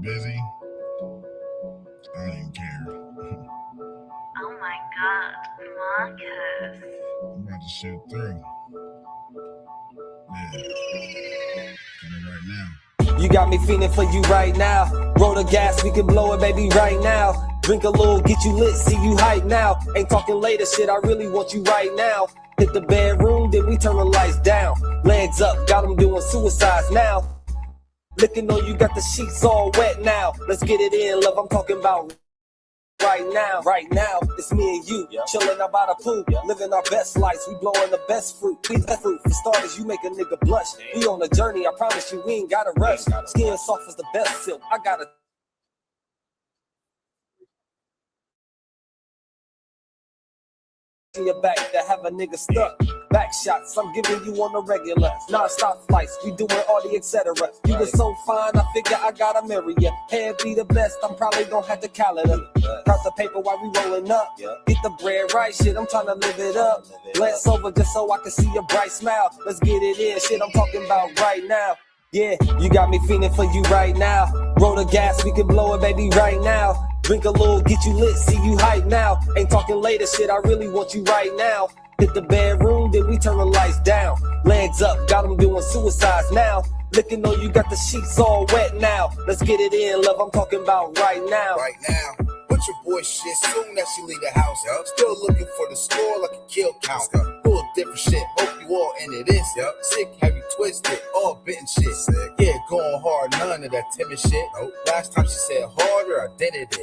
busy. I don't even care. Oh my God, Marcus. I'm about to shoot through. Yeah. Coming right now. You got me feeling for you right now. Roll the gas, we can blow it, baby, right now. Drink a little, get you lit, see you hype now. Ain't talking later, shit, I really want you right now. Hit the bedroom, then we turn the lights down. Legs up, got them doing suicides now. Looking on you, got the sheets all wet now. Let's get it in, love, I'm talking about right now, it's me and you, chilling out by the pool, living our best lives, we blowing the best fruit. We the fruit, for starters, you make a nigga blush. We on a journey, I promise you, we ain't gotta rush. Skin soft as the best silk, I gotta in your back that have a nigga stuck. Back shots, I'm giving you on the regular. Non-stop flights, we doing all the etc. You was so fine, I figure I gotta marry ya. Hair be the best, I'm probably gonna have to calendar. Count the paper while we rolling up. Get the bread right, shit, I'm trying to live it up. Glance over just so I can see your bright smile. Let's get it in, shit, I'm talking about right now. Yeah, you got me feeling for you right now. Roll the gas, we can blow it, baby, right now. Drink a little, get you lit, see you hype now. Ain't talking later, shit, I really want you right now. Hit the bedroom, then we turn the lights down. Legs up, got them doing suicides now. Looking on you, got the sheets all wet now. Let's get it in, love, I'm talking about right now. Right now. Put your boy shit soon as she leave the house. Still looking for the score like a kill count. Full different shit, hope you all into this. Sick, have you twisted, all bitten shit. Yeah, going hard, none of that timid shit. Last time she said harder, I did it.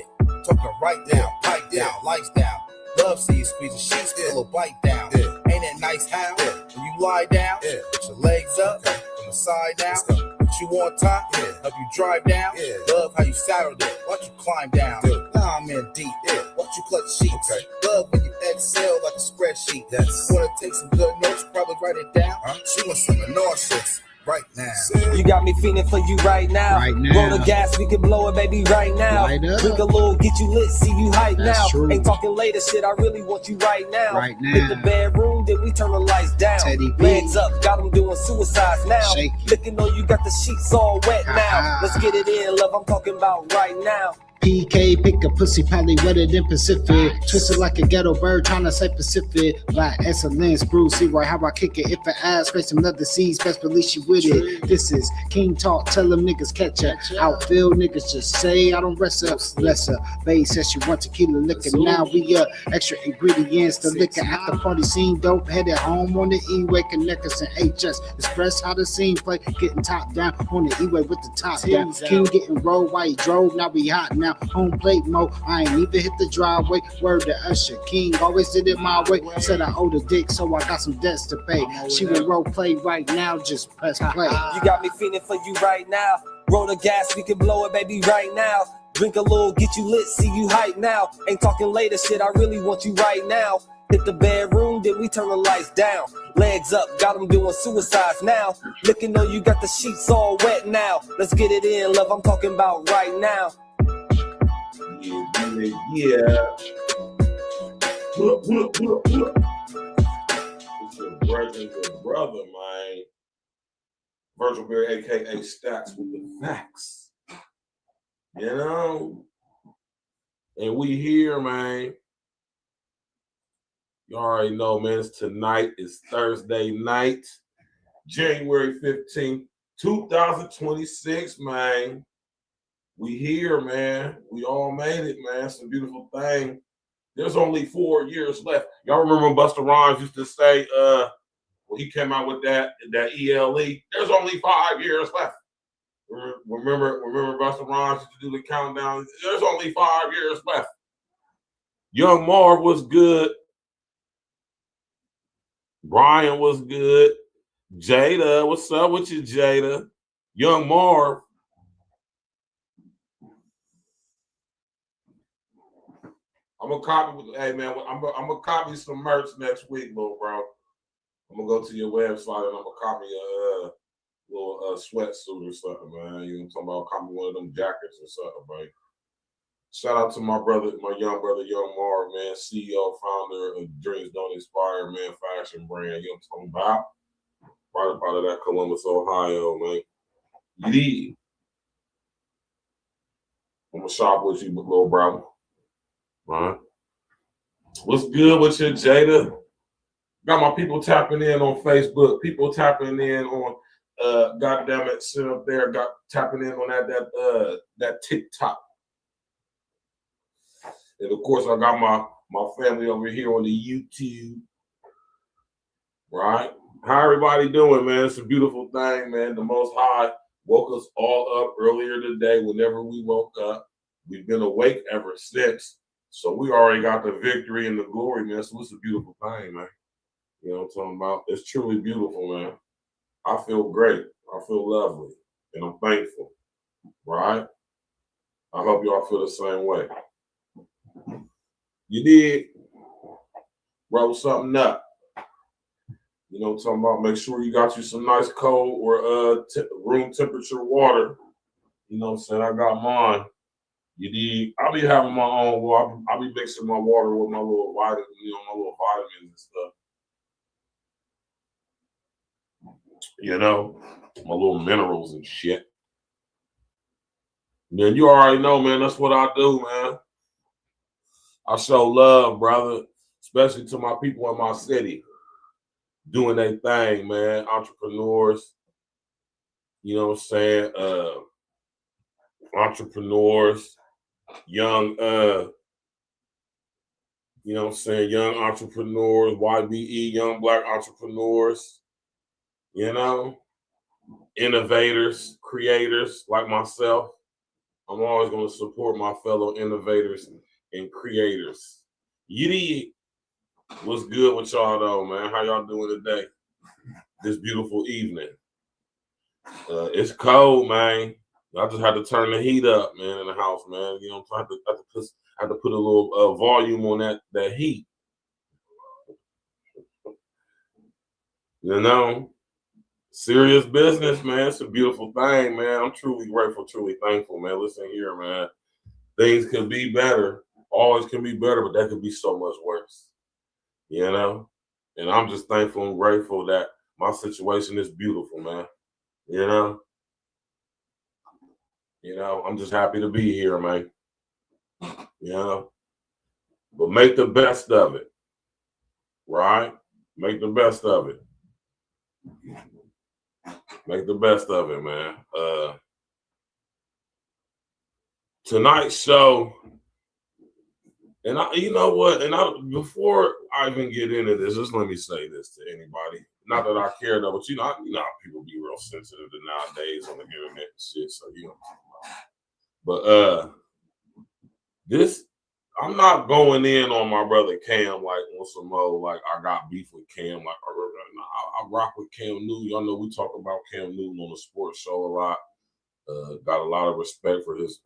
Talking right down, pipe down, lights down. Love see you squeeze the sheets, feel a bite down. Ain't it nice how when you lie down, put your legs up, from the side down. Put you on top, help you drive down. Love how you saddled it, watch you climb down. Now I'm in deep, watch you clutch sheets. Love when you exhale like a spreadsheet. Wanna take some good notes, probably write it down. She wants some nauseous. Right now. You got me feeling for you right now. Roll the gas, we can blow it, baby, right now. Drink a little, get you lit, see you hype now. Ain't talking later, shit, I really want you right now. Hit the bedroom, then we turn the lights down. Legs up, got them doing suicides now. Looking on you, got the sheets all wet now. Let's get it in, love, I'm talking about right now. PK, pick a pussy, probably wetter than Pacific. Twisted like a ghetto bird, trying to say Pacific. Black excellence, Bruce, see right how I kick it. If I ask, face some other seeds, best believe she with it. This is King Talk, tell them niggas catch her. Outfield niggas just say I don't rest up. Bless her. Bae says she want tequila liquor. Now we extra ingredients, the liquor after party scene. Dope headed home on the E-way, connect us in HS. Express how the scene play, getting top down on the E-way with the top down. King getting rolled while he drove, now we hot now. Home plate mode, I ain't even hit the driveway. Word to Usher, King always did it my way. Said I owed a dick, so I got some debts to pay. She will role play right now, just press play. You got me feeling for you right now. Roll the gas, we can blow it, baby, right now. Drink a little, get you lit, see you hype now. Ain't talking later, shit, I really want you right now. Hit the bedroom, then we turn the lights down. Legs up, got them doing suicides now. Looking on you, got the sheets all wet now. Let's get it in, love, I'm talking about right now. Yeah. It's your brother, man. Virgil Berry, aka Stats with the facts. You know? And we here, man. You already know, man, it's tonight. It's Thursday night, January 15th, 2026, man. We here, man. We all made it, man. It's a beautiful thing. There's only 4 years left. Y'all remember when Busta Rhymes used to say, when he came out with that ELE, there's only 5 years left. Remember Busta Rhymes used to do the countdown? There's only 5 years left. Young Marv was good. Brian was good. Jada, what's up with you, Jada? Young Marv. I'm gonna copy. Hey man, I'm gonna copy some merch next week, bro. I'm gonna go to your website and I'm gonna copy a little sweatsuit or something, man. You know what I'm talking about? Copy one of them jackets or something, bro. Shout out to my brother, my young brother, Young Marv, man, CEO, founder of Dreams Don't Expire, man, fashion brand. You know what I'm talking about? Right up out of that Columbus, Ohio, man. Yeah. I'm gonna shop with you, little brother. Right? What's good with you, Jada? Got my people tapping in on Facebook. People tapping in on goddamn it, sit up there, got tapping in on that TikTok. And of course, I got my family over here on the YouTube. Right? How everybody doing, man? It's a beautiful thing, man. The Most High woke us all up earlier today. Whenever we woke up, we've been awake ever since. So we already got the victory and the glory, man. So it's a beautiful thing, man. You know what I'm talking about? It's truly beautiful, man. I feel great. I feel lovely. And I'm thankful. Right? I hope y'all feel the same way. You did? Roll something up. You know what I'm talking about? Make sure you got you some nice cold or room temperature water. You know what I'm saying? I got mine. You dig? I'll be having my own water. I'll be mixing my water with my little vitamins, my little vitamins and stuff. My little minerals and shit. Man, you already know, man. That's what I do, man. I show love, brother, especially to my people in my city. Doing their thing, man. Entrepreneurs, you know what I'm saying? Entrepreneurs, young, you know what I'm saying? Young entrepreneurs, YBE, young black entrepreneurs, innovators, creators like myself. I'm always going to support my fellow innovators and creators. Yiddy. What's good with y'all though, man? How y'all doing today? This beautiful evening. It's cold, man. I just had to turn the heat up, man, in the house, man. You know, I have to put a little volume on that heat. Serious business, man. It's a beautiful thing, man. I'm truly grateful, truly thankful, man. Listen here, man. Things can be better. Always can be better, but that could be so much worse. And I'm just thankful and grateful that my situation is beautiful, man. I'm just happy to be here, man. But make the best of it, right? Make the best of it. Make the best of it, man. Tonight's show, and you know what? Before I even get into this, just let me say this to anybody. Not that I care though, but you know how people be real sensitive nowadays on the internet and shit. So you know what I'm talking about. But I'm not going in on my brother Cam like on some more like I got beef with Cam. Like I rock with Cam Newton. Y'all know we talk about Cam Newton on the sports show a lot. Got a lot of respect for his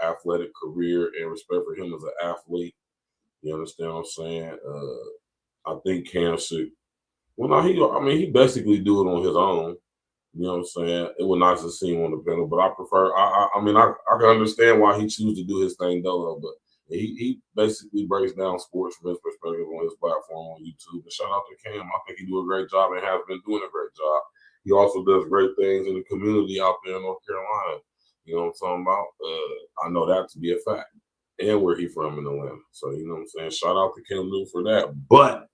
athletic career and respect for him as an athlete. You understand what I'm saying? I think Cam should. He basically do it on his own. You know what I'm saying? It was nice to see him on the panel, but I prefer. I can understand why he chooses to do his thing though. But he basically breaks down sports from his perspective on his platform on YouTube. And shout out to Cam. I think he do a great job and has been doing a great job. He also does great things in the community out there in North Carolina. You know what I'm talking about? I know that to be a fact. And where he from in Atlanta. So, you know what I'm saying? Shout out to Cam Newton for that. But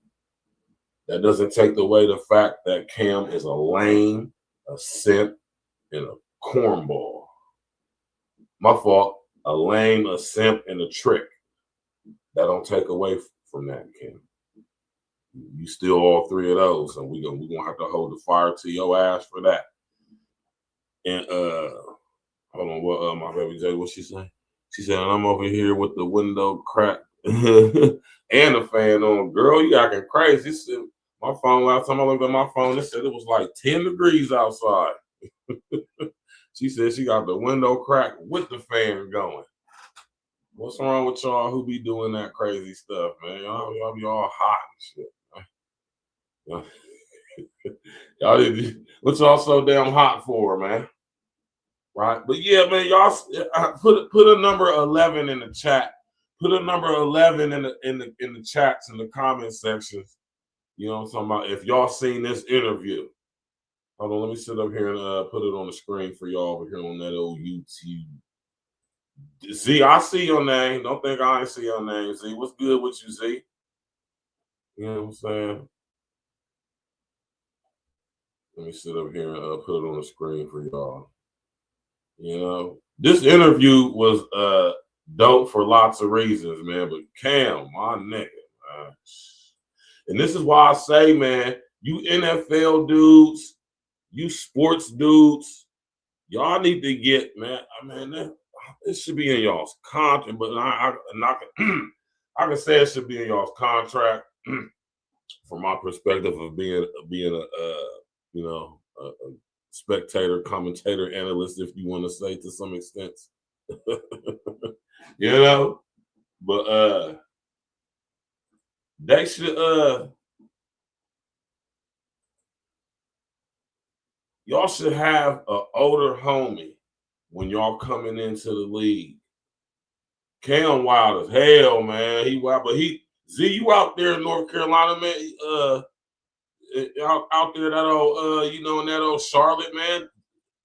that doesn't take away the fact that Cam is a lame, a simp, and a cornball. My fault. A lame, a simp, and a trick. That don't take away from that, Cam. You still all three of those, and we're gonna have to hold the fire to your ass for that. And hold on, what my baby Jay, what she say? She said, I'm over here with the window cracked and the fan on. Girl, you acting crazy. Said, my phone, last time I looked at my phone, it said it was like 10 degrees outside. She said she got the window cracked with the fan going. What's wrong with y'all who be doing that crazy stuff, man? Y'all be all hot and shit. What's y'all so damn hot for, man? Right? But yeah, man, y'all put a number 11 in the chat. Put a number 11 in the chats in the comment sections. You know what I'm talking about? If y'all seen this interview. Hold on, let me sit up here and put it on the screen for y'all over here on that old YouTube. Z, I see your name. Don't think I ain't see your name, Z. What's good with you, Z? You know what I'm saying? Let me sit up here and put it on the screen for y'all. You know, this interview was dope for lots of reasons, man. But Cam, my nigga, man. And this is why I say, man, you NFL dudes, you sports dudes, y'all need to get, man. I mean, it should be in y'all's contract, but I can say it should be in y'all's contract from my perspective of being a spectator, commentator, analyst, if you want to say, to some extent. You know, but they should y'all should have an older homie when y'all coming into the league. Cam wild as hell, man. He wild, but Z, you out there in North Carolina, man. Out there that old in that old Charlotte, man.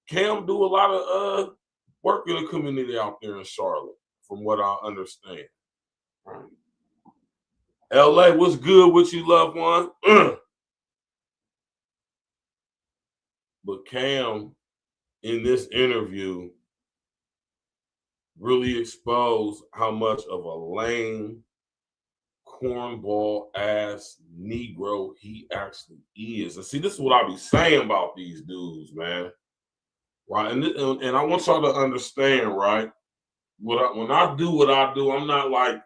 Cam do a lot of work in the community out there in Charlotte, from what I understand. LA, what's good with you, loved one? But Cam, in this interview, really exposed how much of a lame, cornball ass Negro he actually is. And see, this is what I be saying about these dudes, man. Right, and I want y'all to understand, right? When I do what I do, I'm not like,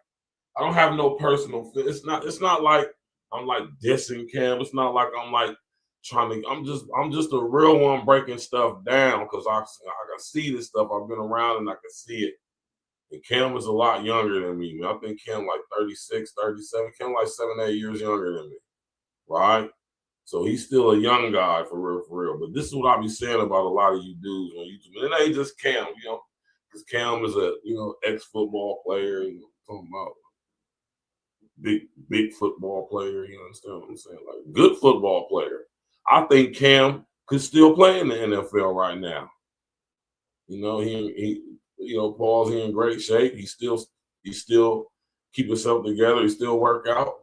I don't have no personal. It's not like I'm like dissing Cam. It's not like I'm like trying to. I'm just a real one breaking stuff down because I can see this stuff. I've been around and I can see it. And Cam is a lot younger than me, man. I think Cam like 36, 37. Cam like 7, 8 years younger than me, right? So he's still a young guy for real. But this is what I be saying about a lot of you dudes on YouTube. And it ain't just Cam, because Cam is a ex-football player. Talking about big football player. You understand what I'm saying? Like good football player. I think Cam could still play in the NFL right now. He Paul's in great shape. He still keep himself together. He still work out.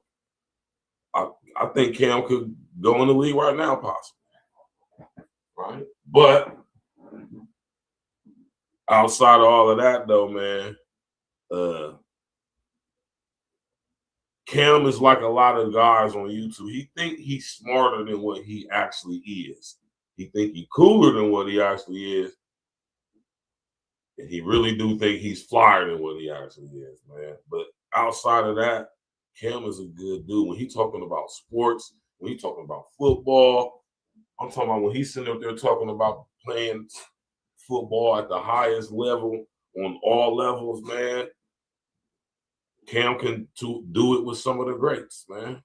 I think Cam could go in the league right now, possibly. Right? But outside of all of that, though, man, Cam is like a lot of guys on YouTube. He think he's smarter than what he actually is. He think he's cooler than what he actually is. And he really do think he's flyer than what he actually is, man. But outside of that, Cam is a good dude. When he's talking about sports, when he's talking about football, I'm talking about when he's sitting up there talking about playing football at the highest level on all levels, man. Cam can do it with some of the greats, man.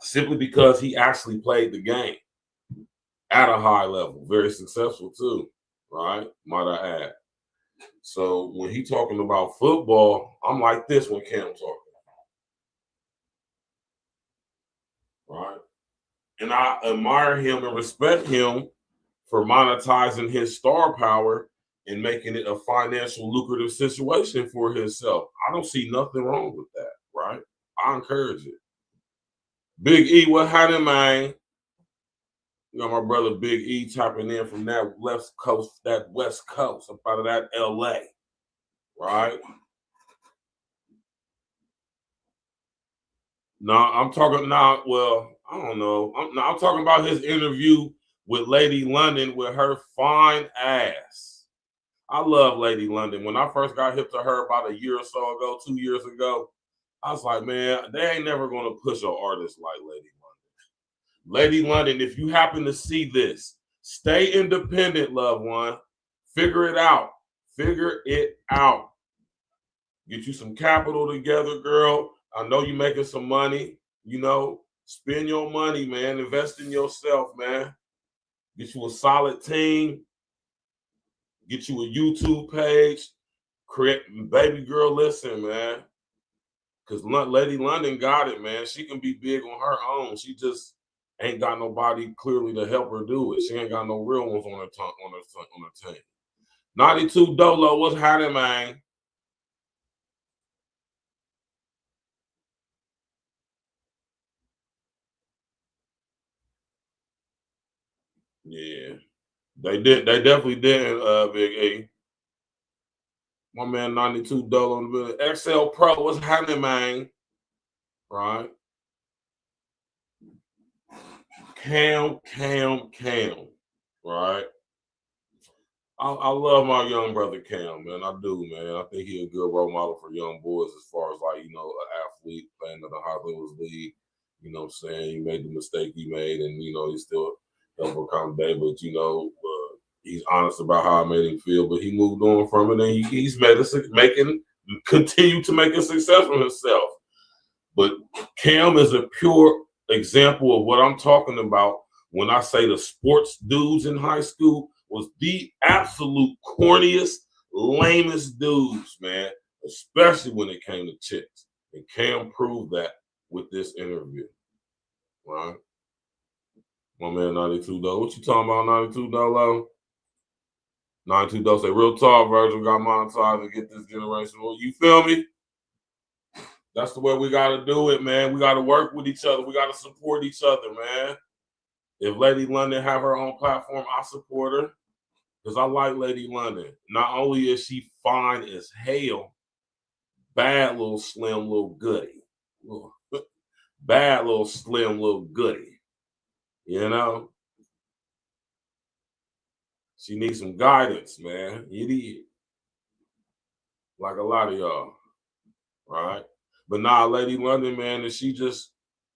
Simply because he actually played the game at a high level, very successful too, right? Might I add. So when he talking about football, I'm like this when Cam's talking. Right? And I admire him and respect him for monetizing his star power and making it a financial lucrative situation for himself. I don't see nothing wrong with that, right? I encourage it. Big E, what happened, man? You know, my brother Big E tapping in from that West Coast, up out of that LA, right? No, I'm talking now. Well, I don't know. I'm talking about his interview with Lady London with her fine ass. I love Lady London. When I first got hip to her about a year or so ago, 2 years ago, I was like, man, they ain't never going to push an artist like Lady London. Lady London, if you happen to see this, stay independent, loved one. Figure it out. Figure it out. Get you some capital together, girl. I know you're making some money. Spend your money, man. Invest in yourself, man. Get you a solid team. Get you a YouTube page. Baby girl, listen, man. Because Lady London got it, man. She can be big on her own. She just ain't got nobody clearly to help her do it. She ain't got no real ones on her team. 92 Dolo, what's happening, man? Yeah, they did. They definitely did. Big A. My man, 92 Dolo on the building. XL Pro, what's happening, man? Right. Cam. Right. I love my young brother Cam, man. I do, man. I think he's a good role model for young boys as far as like, an athlete playing in the high levels league. You know what I'm saying? He made the mistake he made and he's still overcome day, but he's honest about how I made him feel, but he moved on from it and he's continue to make a success for himself. But Cam is a pure example of what I'm talking about when I say the sports dudes in high school was the absolute corniest, lamest dudes, man, especially when it came to chicks. And Cam proved that with this interview, right? My man, 92 Dolo. What you talking about, 92 Dolo? 92 Dolo say, real talk, Virgil got monetized to get this generation. Well, you feel me? That's the way we got to do it, man. We got to work with each other. We got to support each other, man. If Lady London have her own platform, I support her because I like Lady London. Not only is she fine as hell, bad little slim little goody. Bad little slim little goody. She needs some guidance, man. You need like a lot of y'all, right? But nah, Lady London, man, and she just,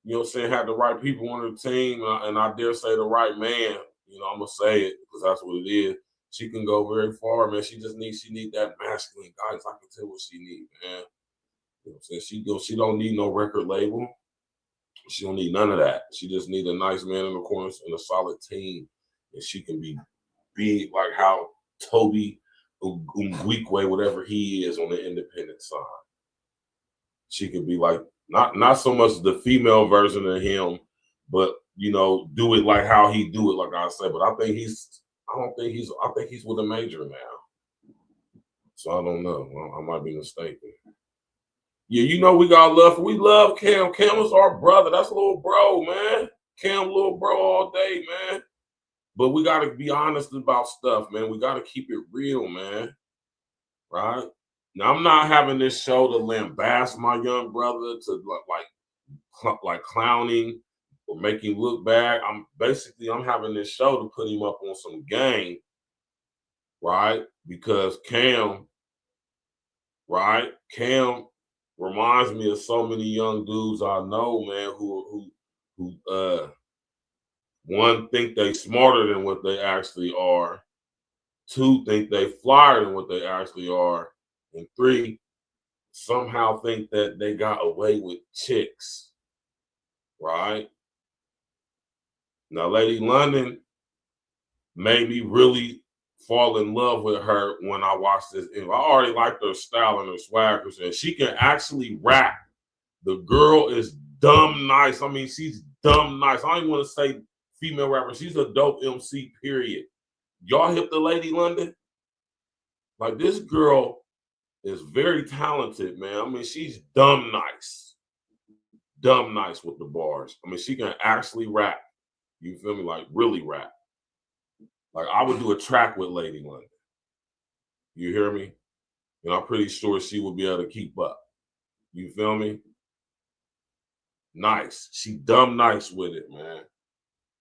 had the right people on her team, and I dare say the right man. I'm gonna say it because that's what it is. She can go very far, man. She need that masculine guidance. I can tell what she needs, man. You know what I'm saying? She don't need no record label. She don't need none of that. She just need a nice man in the corners and a solid team, and she can be big like how Toby Weekway, whatever he is on the independent side. She could be like not so much the female version of him, but do it like how he do it, like I said. But I think he's with a major now. So I don't know. I might be mistaken. Yeah, we got love. We love Cam. Cam is our brother. That's a little bro, man. Cam, little bro all day, man. But we got to be honest about stuff, man. We got to keep it real, man. Right? Now, I'm not having this show to lambast my young brother to like clowning or make him look bad. I'm having this show to put him up on some game, right? Because Cam reminds me of so many young dudes I know, man, who one, think they smarter than what they actually are. Two, think they flyer than what they actually are. And three, somehow think that they got away with chicks, right? Now, Lady London made me really fall in love with her when I watched this. I already liked her style and her swag, and she can actually rap. The girl is dumb nice. I mean, she's dumb nice. I don't even want to say female rapper. She's a dope MC, period. Y'all hip to Lady London? Like, this girl is very talented, man. I mean, she's dumb nice. Dumb nice with the bars. I mean, she can actually rap. You feel me? Like, really rap. Like, I would do a track with Lady London. You hear me? And I'm pretty sure she would be able to keep up. You feel me? Nice. She dumb nice with it, man.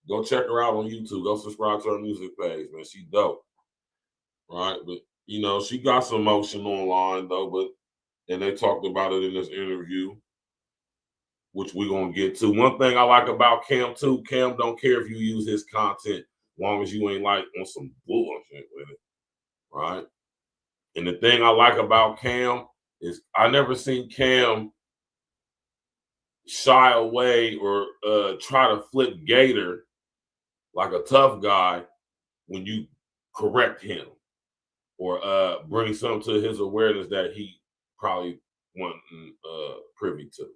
Go check her out on YouTube. Go subscribe to her music page, man. She dope. Right? But, she got some motion online, though. And they talked about it in this interview, which we're going to get to. One thing I like about Cam, too, Cam don't care if you use his content as long as you ain't like on some bullshit with it. Right? And the thing I like about Cam is I never seen Cam shy away or try to flip Gator like a tough guy when you correct him or bring something to his awareness that he probably wasn't privy to.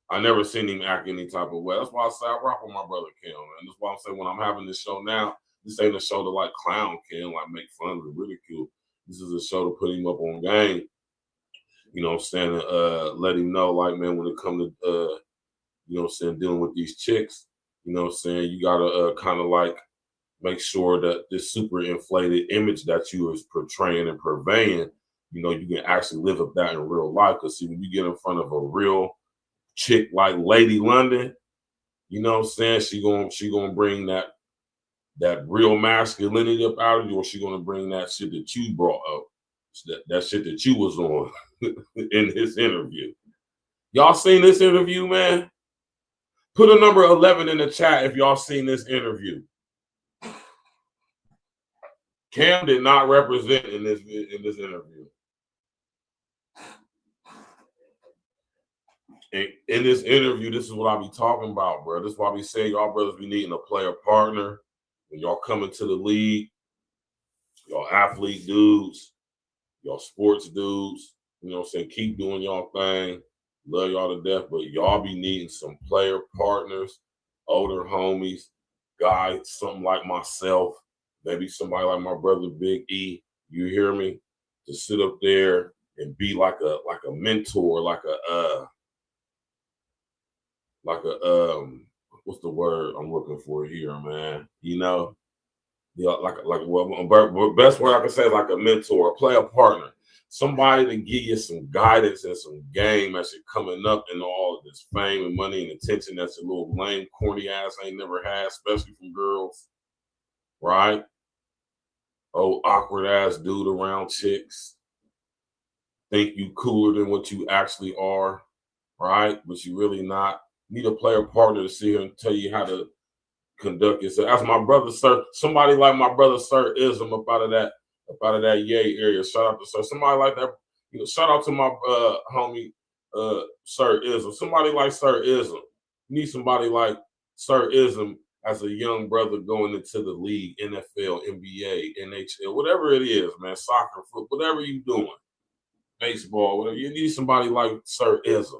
I never seen him act any type of way. That's why I say I rock with my brother Cam, and that's why I'm saying when I'm having this show now, this ain't a show to like clown Cam, like make fun of the ridicule. This is a show to put him up on game. You know what I'm saying? Let him know, like, man, when it comes to, you know what I'm saying, dealing with these chicks, you know what I'm saying, you got to kind of like make sure that this super inflated image that you is portraying and purveying, you know, you can actually live up that in real life. Because see, when you get in front of a real chick like Lady London, you know what I'm saying, she gonna bring that real masculinity up out of you, or she gonna bring that shit that you brought up, that shit that you was on in this interview. Y'all seen this interview, man? Put a number 11 in the chat if y'all seen this interview. Cam did not represent in this interview. And in this interview, this is what I be talking about, bro. This is why we say y'all brothers be needing a player partner when y'all come into the league. Y'all athlete dudes, y'all sports dudes, you know what I'm saying? Keep doing y'all thing. Love y'all to death, but y'all be needing some player partners, older homies, guys, something like myself, maybe somebody like my brother Big E, you hear me? To sit up there and be like a mentor, like a what's the word I'm looking for here, man? You know, yeah, well, best word I can say is like a mentor, a player partner, somebody to give you some guidance and some game as you're coming up in all of this fame and money and attention that's a little lame, corny ass ain't never had, especially from girls, right? Oh, awkward ass dude around chicks. Think you cooler than what you actually are, right? But you really not. Need a player partner to sit here and tell you how to conduct yourself. As my brother Sir, somebody like my brother Sir Ism up out of that yay area. Shout out to Sir. Somebody like that. You know, shout out to my homie Sir Ism. Somebody like Sir Ism. You need somebody like Sir Ism as a young brother going into the league, NFL, NBA, NHL, whatever it is, man. Soccer, football, whatever you doing, baseball, whatever. You need somebody like Sir Ism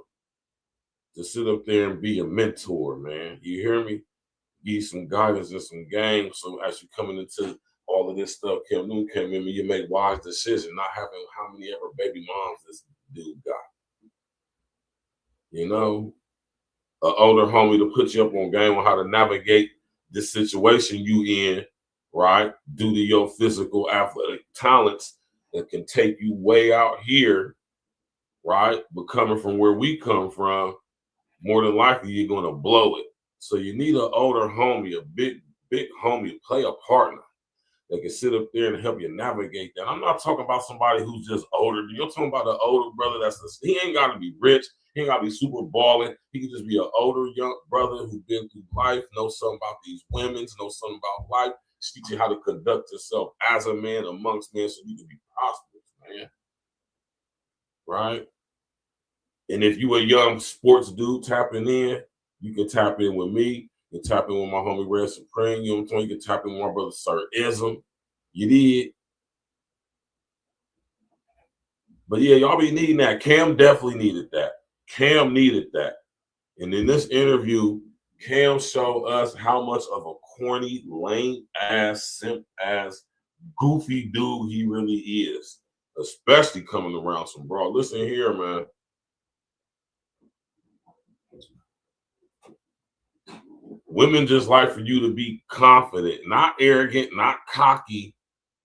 to sit up there and be a mentor, man. You hear me? Give you some guidance and some game. So as you're coming into all of this stuff, Cam Newton came in, you make wise decisions, not having how many ever baby moms this dude got. You know, an older homie to put you up on game on how to navigate this situation you in, right? Due to your physical athletic talents that can take you way out here, right? But coming from where we come from, more than likely you're going to blow it. So you need an older homie, a big homie, player partner that can sit up there and help you navigate that. I'm not talking about somebody who's just older. You're talking about an older brother he ain't got to be rich. He ain't got to be super balling. He can just be an older young brother who's been through life, knows something about these women, knows something about life, teach you how to conduct yourself as a man amongst men so you can be prosperous, man. Right? And if you a young sports dude tapping in, you can tap in with me. You can tap in with my homie Red Supreme. You know what I'm saying? You can tap in with my brother Sir Ism. You did. But yeah, y'all be needing that. Cam definitely needed that. Cam needed that. And in this interview, Cam showed us how much of a corny, lame ass, simp ass, goofy dude he really is. Especially coming around some broad. Listen here, man. Women just like for you to be confident, not arrogant, not cocky,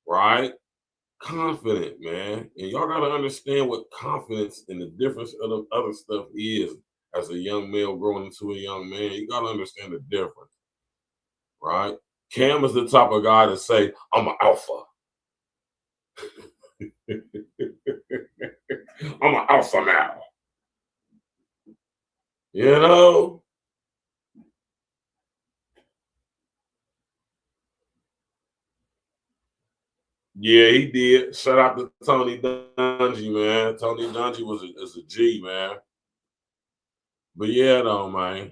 right? Confident, man. And y'all got to understand what confidence and the difference of the other stuff is as a young male growing into a young man. You got to understand the difference, right? Cam is the type of guy to say, I'm an alpha. I'm an alpha now. You know? Yeah, he did. Shout out to Tony Dungy, man. Tony Dungy is a G, man. But yeah, though, man.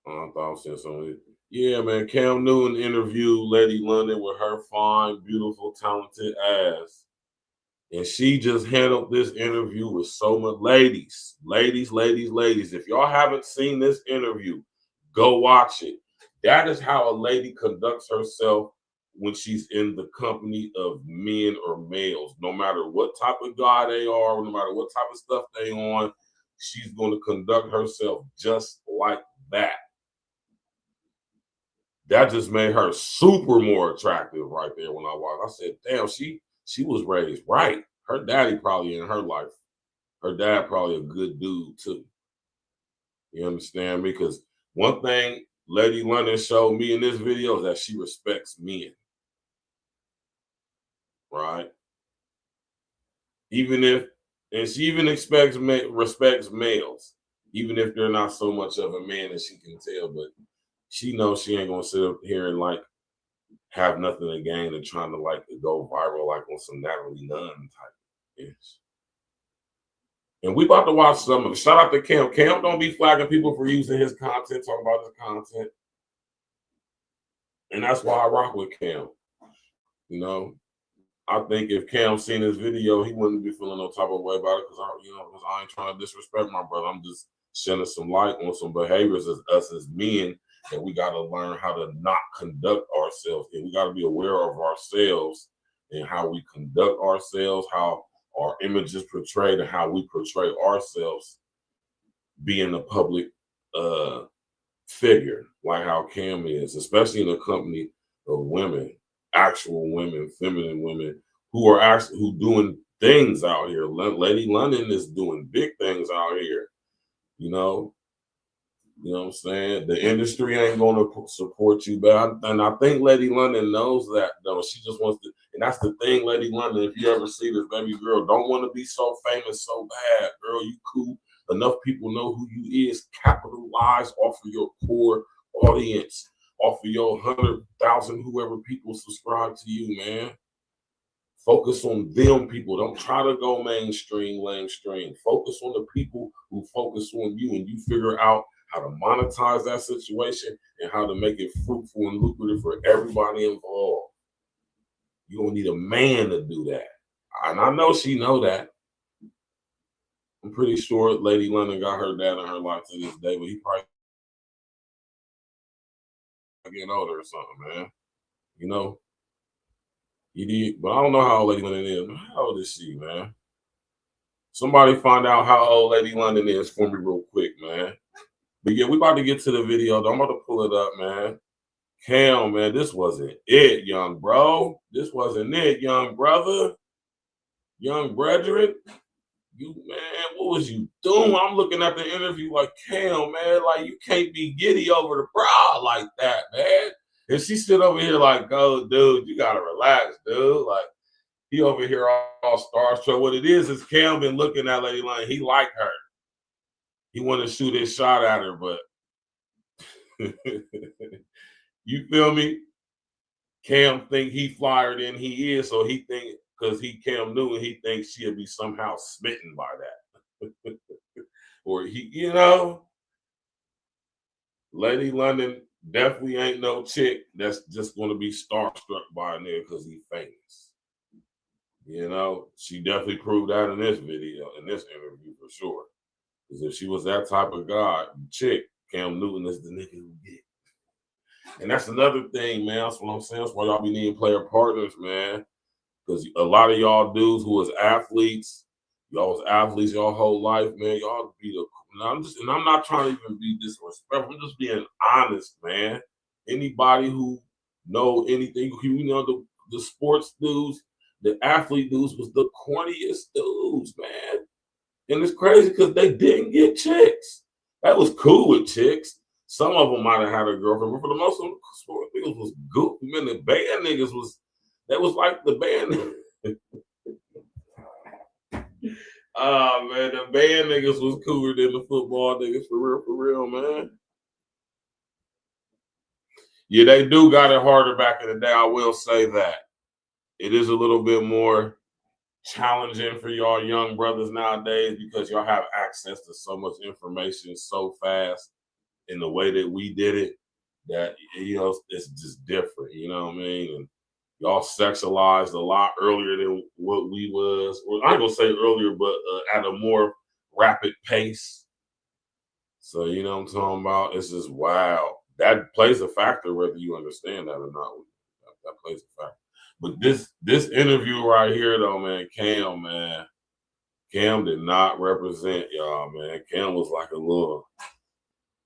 I thought I was saying something. Yeah, man. Cam Newton interviewed Lady London with her fine, beautiful, talented ass. And she just handled this interview with so much. Ladies. If y'all haven't seen this interview, go watch it. That is how a lady conducts herself when she's in the company of men or males, no matter what type of guy they are, no matter what type of stuff they on, she's going to conduct herself just like that. That just made her super more attractive right there when I watched. I said, damn, she was raised right. Her daddy probably in her life. Her dad probably a good dude too. You understand me? Because one thing Lady London showed me in this video is that she respects men. Right? Even if, and she even respects males, even if they're not so much of a man as she can tell, but she knows she ain't gonna sit up here and like have nothing to gain and trying to like go viral like on some Natalie Nunn type ish. And we about to watch some of it. Shout out to Cam. Cam don't be flagging people for using his content, talking about his content. And that's why I rock with Cam. You know, I think if Cam seen this video, he wouldn't be feeling no type of way about it because I ain't trying to disrespect my brother. I'm just shedding some light on some behaviors as us as men, and we got to learn how to not conduct ourselves. And we got to be aware of ourselves and how we conduct ourselves, how our image is portrayed, and how we portray ourselves being a public figure, like how Cam is, especially in a company of women, actual women, feminine women who are actually doing things out here. Lady London is doing big things out here. You know what I'm saying? The industry ain't going to support you, but I think Lady London knows that though. She just wants to, and that's the thing, Lady London. If you ever see this baby girl, don't want to be so famous so bad, girl. You cool. Enough people know who you is. Capitalize off of your core audience, off of your 100,000 whoever people subscribe to you, man. Focus on them people. Don't try to go mainstream. Focus on the people who focus on you, and you figure out how to monetize that situation and how to make it fruitful and lucrative for everybody involved. You don't need a man to do that. And I know she know that. I'm pretty sure Lady London got her dad in her life to this day, but he probably getting older or something, man. You know? He did, but I don't know how old Lady London is. How old is she, man? Somebody find out how old Lady London is for me real quick, man. But yeah, we about to get to the video, though. I'm about to pull it up, man. Cam, man, this wasn't it, young bro. This wasn't it, young brother. Young brethren. You, man, what was you doing? I'm looking at the interview like, Cam, man, like you can't be giddy over the bra like that, man. And she sit over here like, oh, dude, you gotta relax, dude. Like, he over here all starstruck. What it is Cam been looking at Lady London. He like her. He wanted to shoot his shot at her, but you feel me? Cam think he flyer than he is, so he think because he Cam knew and he thinks she'll be somehow smitten by that. Or he, you know, Lady London definitely ain't no chick that's just going to be starstruck by a nigga because he's famous. You know, she definitely proved that in this video, in this interview for sure. Because if she was that type of guy, chick, Cam Newton is the nigga who get. And that's another thing, man. That's what I'm saying. That's why y'all be needing player partners, man. Because a lot of y'all dudes who was athletes, y'all whole life, man. Y'all be the. And I'm not trying to even be disrespectful. I'm just being honest, man. Anybody who know anything, you know, the sports dudes, the athlete dudes was the corniest dudes, man. And it's crazy because they didn't get chicks. That was cool with chicks. Some of them might have had a girlfriend, but for the most of them, sports niggas was good. Man, the band niggas was, that was like the band. Man, the band niggas was cooler than the football niggas, for real, man. Yeah, they do got it harder back in the day. I will say that. It is a little bit more challenging for y'all young brothers nowadays because y'all have access to so much information so fast in the way that we did it that, you know, it's just different, you know what I mean? And y'all sexualized a lot earlier than what we was. Well, I ain't gonna say earlier, but at a more rapid pace. So, you know what I'm talking about? It's just wow. That plays a factor whether you understand that or not. That plays a factor. But this interview right here, though, man, Cam did not represent y'all, man. Cam was like a little,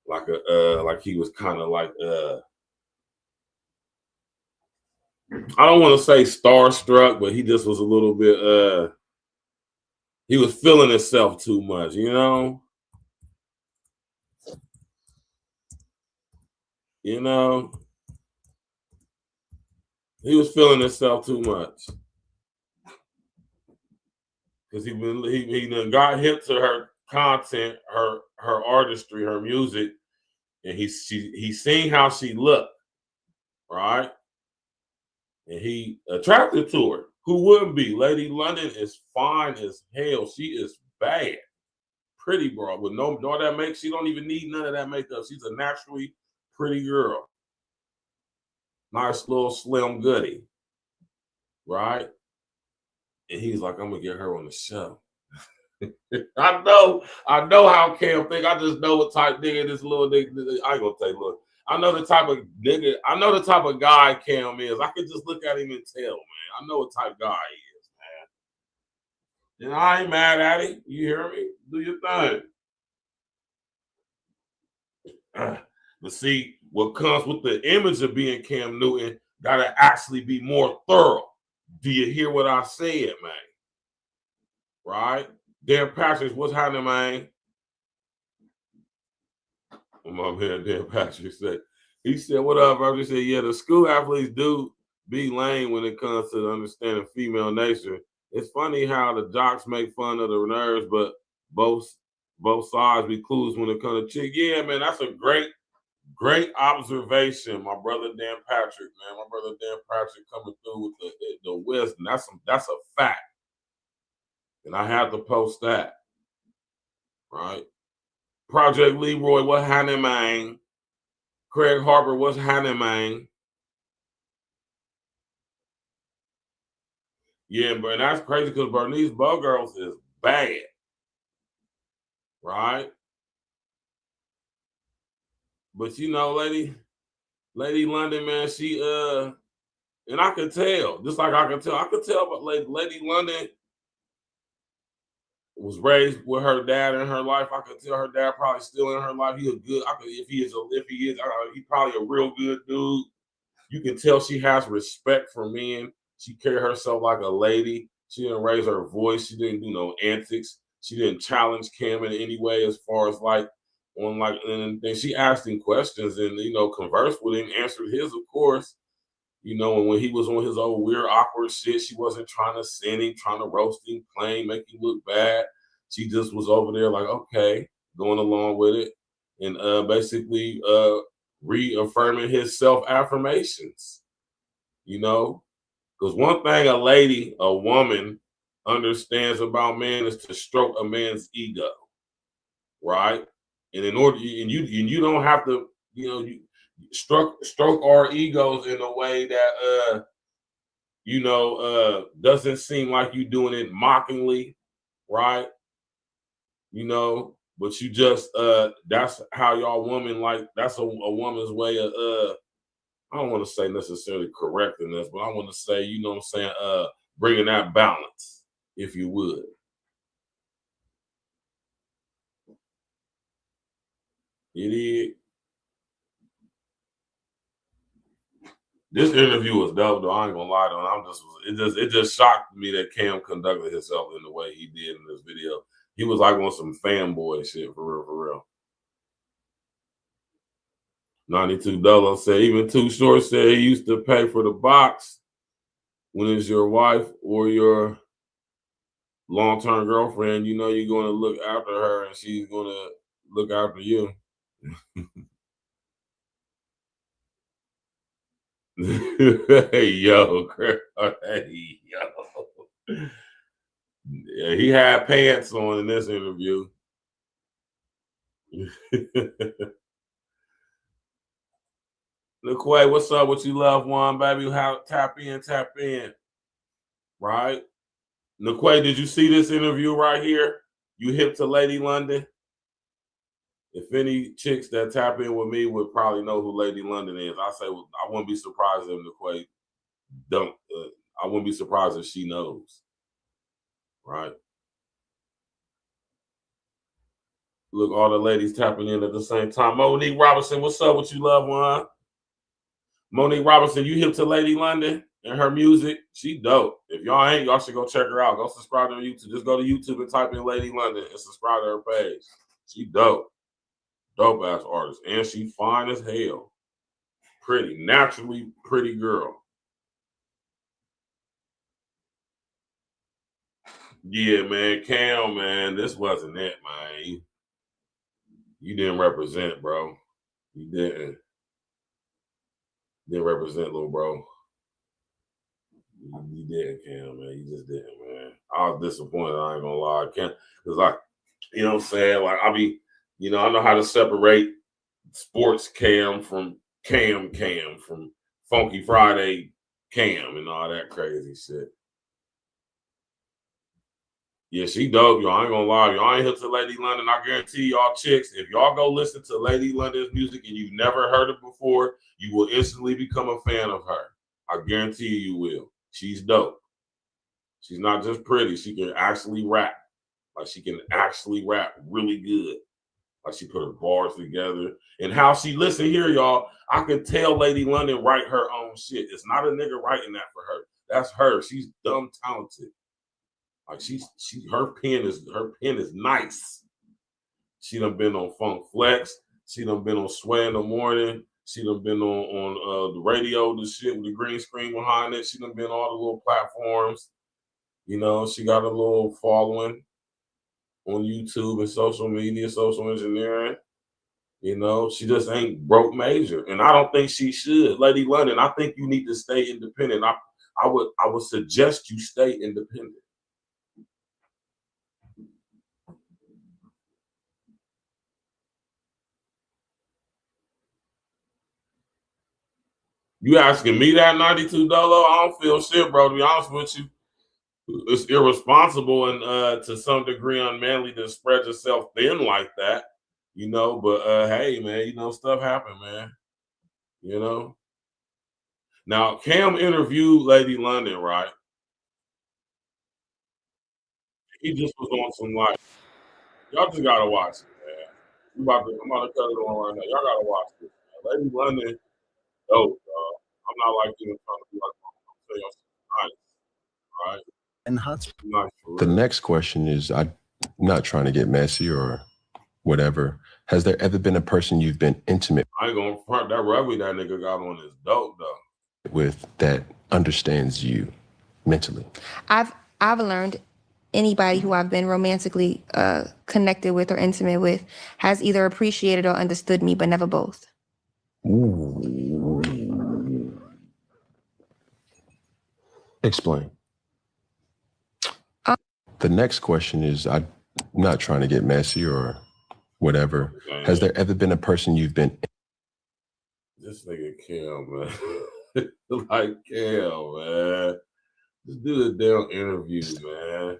like he was kind of like I don't want to say starstruck, but he just was a little bit he was feeling himself too much, you know? You know? He was feeling himself too much. Because he done got hip to her content, her artistry, her music, and he seen how she looked, right? And he attracted to her. Who wouldn't be? Lady London is fine as hell. She is bad. Pretty bro. With no that makeup. She don't even need none of that makeup. She's a naturally pretty girl. Nice little slim goodie. Right? And he's like, I'm gonna get her on the show. I know how Cam think. I just know what type nigga this little nigga. I ain't gonna say look. I know the type of nigga. I know the type of guy Cam is. I can just look at him and tell, man. I know what type of guy he is, man. And I ain't mad at him. You hear me? Do your thing. But see, what comes with the image of being Cam Newton gotta actually be more thorough. Do you hear what I said, man? Right? Dan Patrick, what's happening, man? My man Dan Patrick said, he said, what up, bro? He said, yeah, the school athletes do be lame when it comes to understanding female nature. It's funny how the jocks make fun of the nerves, but both sides be clues when it comes to chick. Yeah, man, that's a great observation, my brother Dan Patrick, man. My brother Dan Patrick coming through with the wisdom. That's a fact. And I had to post that. Right? Project Leroy, what's happening, man? Craig Harper, what's happening, man? Yeah, but that's crazy because Bernice Bowgirls is bad. Right? But you know, Lady London, man, she and I could tell, just like I could tell, but Lady London was raised with her dad in her life. I could tell her dad probably still in her life. He a good. If he is, he probably a real good dude. You can tell she has respect for men. She carried herself like a lady. She didn't raise her voice. She didn't do no antics. She didn't challenge Cam in any way as far as like on like. And she asked him questions and conversed with him, answered his, of course. And when he was on his old weird, awkward shit, she wasn't trying to send him, trying to roast him, claim, make him look bad. She just was over there like, okay, going along with it. And basically reaffirming his self-affirmations. Because one thing a woman understands about men is to stroke a man's ego. Right? And in order, and you don't have to, stroke our egos in a way that doesn't seem like you doing it mockingly, right? But you just that's how y'all woman, like, that's a woman's way of I don't want to say necessarily correcting this, but I want to say, bringing that balance, if you would. It is. This interview was dope, though. I ain't gonna lie to him. It just shocked me that Cam conducted himself in the way he did in this video. He was like on some fanboy shit, for real. $92 said, even Too Short said he used to pay for the box when it's your wife or your long-term girlfriend. You're going to look after her and she's going to look after you. Hey, yo. Yeah, he had pants on in this interview. LaQuay, what's up? What you love, one, baby? How tap in. Right? LaQuay, did you see this interview right here? You hip to Lady London? If any chicks that tap in with me would probably know who Lady London is. I say I wouldn't be surprised if LaQuay don't. I wouldn't be surprised if she knows. Right. Look, all the ladies tapping in at the same time. Monique Robinson, what's up with you, loved one? Monique Robinson, you hip to Lady London and her music? She dope. If y'all ain't, y'all should go check her out. Go subscribe to her YouTube. Just go to YouTube and type in Lady London and subscribe to her page. She dope. Dope ass artist. And she fine as hell. Pretty. Naturally pretty girl. Yeah, man. Cam, man. This wasn't it, man. You didn't represent, bro. You didn't. Didn't represent, little bro. You didn't, Cam, man. You just didn't, man. I was disappointed. I ain't gonna lie. I can't, cause like, you know what I'm saying? Like, I be, you know, I know how to separate sports Cam from from Funky Friday Cam and all that crazy shit. Yeah, she dope, y'all. I ain't gonna lie. Y'all ain't hip to Lady London. I guarantee y'all chicks, if y'all go listen to Lady London's music and you've never heard it before, you will instantly become a fan of her. I guarantee you will. She's dope. She's not just pretty. She can actually rap. Like, she can actually rap really good. Like, she put her bars together. And how she, listen here, y'all, I can tell Lady London write her own shit. It's not a nigga writing that for her. That's her. She's dumb talented. Like, her pen is nice. She done been on Funk Flex. She done been on Sway in the Morning. She done been on the radio, the shit with the green screen behind it. She done been on all the little platforms. You know, she got a little following on YouTube and social media, social engineering. You know, she just ain't broke major. And I don't think she should. Lady London, I think you need to stay independent. I would suggest you stay independent. You asking me that $92? I don't feel shit, bro. To be honest with you, it's irresponsible and to some degree unmanly to spread yourself thin like that, you know. But hey, man, you know, stuff happen, man. You know. Now, Cam interviewed Lady London, right? He just was on some like, y'all just gotta watch it, man. I'm about to cut it on right now. Y'all gotta watch this, man. Lady London, dope, dog. I'm not like you trying to be like, I'm saying nice, right? And hot. Nice, the next question is, I'm not trying to get messy or whatever. Has there ever been a person you've been intimate I ain't gonna front that rugby that nigga got on is dope, though. with that understands you mentally? I've learned anybody who I've been romantically connected with or intimate with has either appreciated or understood me, but never both. Ooh. Explain. The next question is, I'm not trying to get messy or whatever. Okay, Has yeah. there ever been a person you've been This nigga Cam, man. Like Cam, man. Just do the damn interview, man.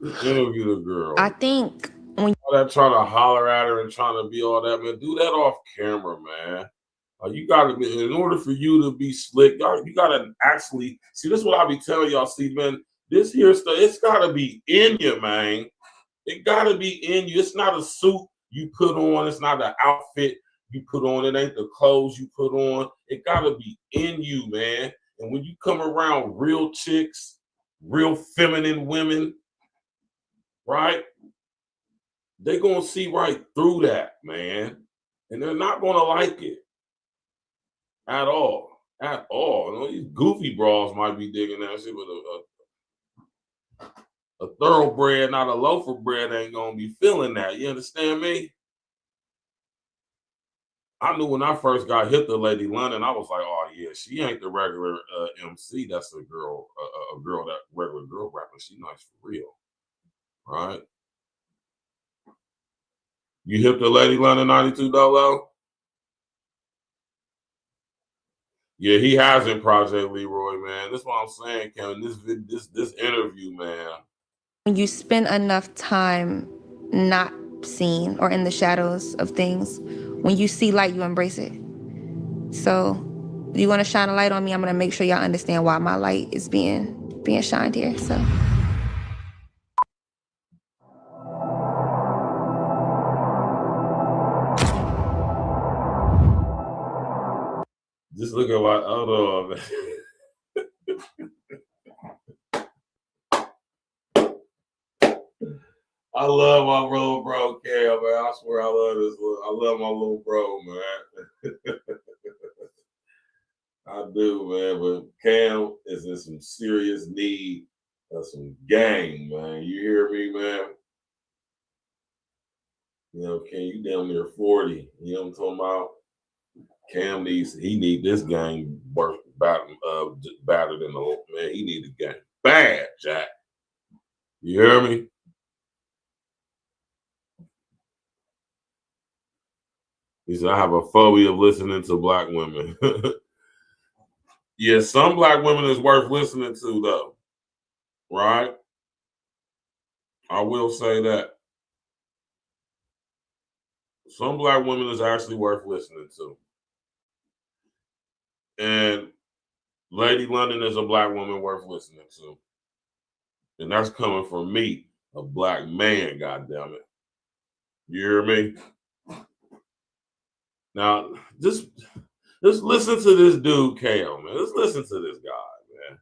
Just interview the girl. I think when All that trying to holler at her and trying to be all that, man. Do that off camera, man. You gotta be, in order for you to be slick, you gotta actually see. This is what I be telling y'all, Steve, man. This here stuff, it's gotta be in you, man. It gotta be in you. It's not a suit you put on. It's not an outfit you put on. It ain't the clothes you put on. It gotta be in you, man. And when you come around real chicks, real feminine women, right? They're gonna see right through that, man. And they're not gonna like it. At all. At all. You know, these goofy bras might be digging that shit, but a thoroughbred, not a loafer bread, ain't gonna be feeling that. You understand me? I knew when I first got hit to Lady London, I was like, oh yeah, she ain't the regular MC. That's a girl that regular girl rapper. She nice for real. Right? You hip to Lady London 92 Dolo? Yeah, he has in Project Leroy, man. That's what I'm saying, Kevin. This interview, man. when you spend enough time not seen or in the shadows of things, when you see light, you embrace it. So you want to shine a light on me, I'm gonna make sure y'all understand why my light is being shined here. So. Just looking like, hold on, man. I love my little bro, Cam, man. I swear I love this. I love my little bro, man. I do, man. But Cam is in some serious need of some game, man. You hear me, man? You know, Cam, you down near 40. You know what I'm talking about? Cam needs this game worth battered in the man. He need the game bad, Jack. You hear me? He said, I have a phobia of listening to black women. Yeah, some black women is worth listening to, though. Right? I will say that. Some black women is actually worth listening to. And Lady London is a black woman worth listening to. And that's coming from me, a black man, goddammit. You hear me? Now, just listen to this dude, Kale, man. Let's listen to this guy, man.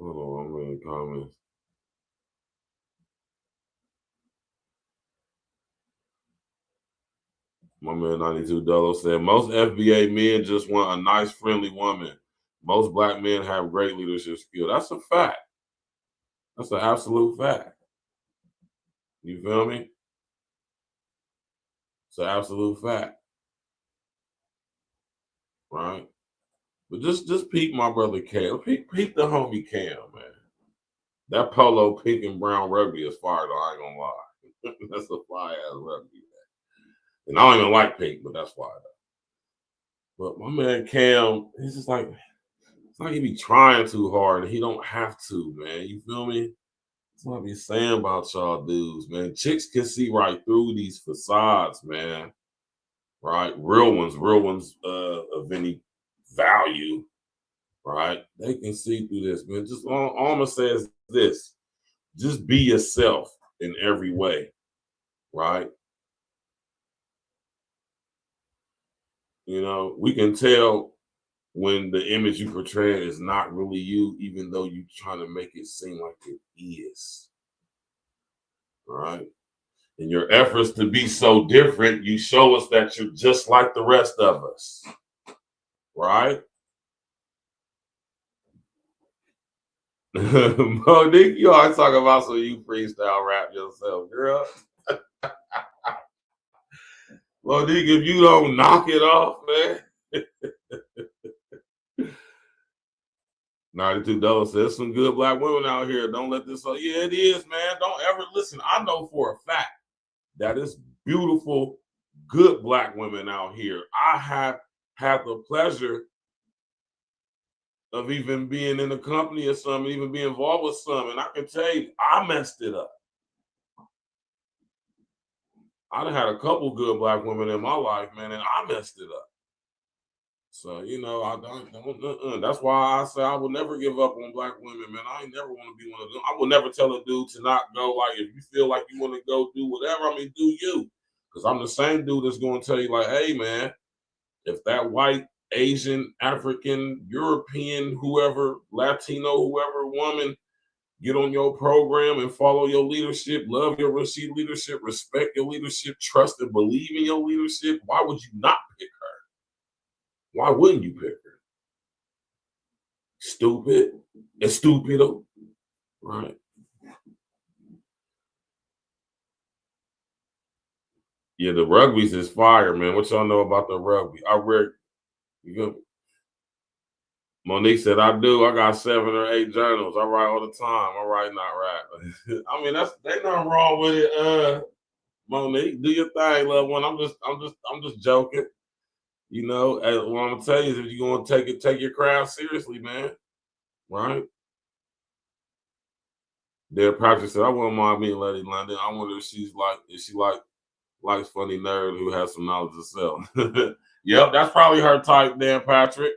Hold on, I'm reading the comments. My man $92 said, most FBA men just want a nice, friendly woman. Most black men have great leadership skill. That's a fact. That's an absolute fact. You feel me? It's an absolute fact. Right? But just peep my brother Cam. Peep the homie Cam, man. That polo pink and brown rugby is fire, though. I ain't gonna lie. That's a fire-ass rugby, man. And I don't even like pink, but that's fire, though. But my man Cam, he's just like, it's like he be trying too hard and he don't have to, man. You feel me? That's what I be saying about y'all dudes, man. Chicks can see right through these facades, man. Right? Real ones of any value, right? They can see through this, man. Just all I'm gonna say is this: just be yourself in every way, right? You know, we can tell when the image you portray is not really you, even though you're trying to make it seem like it is. All right. In your efforts to be so different, you show us that you're just like the rest of us. Right? Monique, you always talk about so you freestyle rap yourself, girl. Monique, if you don't knock it off, man. $92 says some good black women out here. Don't let this. Yeah, it is, man. Don't ever listen. I know for a fact that it's beautiful, good black women out here. I have had the pleasure of even being in the company of some, even being involved with some, and I can tell you, I messed it up. I done had a couple good black women in my life, man, and I messed it up. So, you know, I don't that's why I say I will never give up on black women, man. I ain't never want to be one of them. I will never tell a dude to not go. Like, if you feel like you want to go do whatever, I mean, do you. Because I'm the same dude that's going to tell you, like, hey, man, if that white, Asian, African, European, whoever, Latino, whoever woman get on your program and follow your leadership, love your leadership, respect your leadership, trust and believe in your leadership, why would you not pick her? Why wouldn't you pick her? Stupid. It's stupido. Right. Yeah, the rugby's is fire, man. What y'all know about the rugby? Monique said, I do. I got 7 or 8 journals. I write all the time. I write, not rap. I mean, there's nothing wrong with it. Monique, do your thing, loved one. I'm just joking. You know, what I'm gonna tell you is if you're gonna take your craft seriously, man. Right? There, Patrick said, I wouldn't mind meeting Lady London. I wonder if she likes funny nerd who has some knowledge of self. Yep, that's probably her type, Dan Patrick.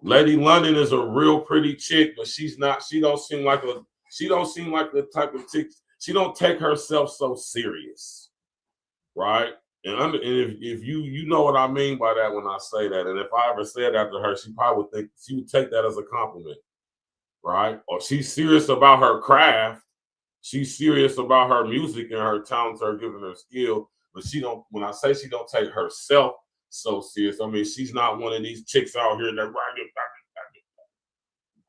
Lady London is a real pretty chick, but she don't seem like the type of chick. She don't take herself so serious, right? And if you know what I mean by that when I say that, and if I ever said that to her, she would take that as a compliment, right? Or she's serious about her craft, she's serious about her music and her talents, her giving her skill, but when I say she don't take herself so serious, I mean she's not one of these chicks out here that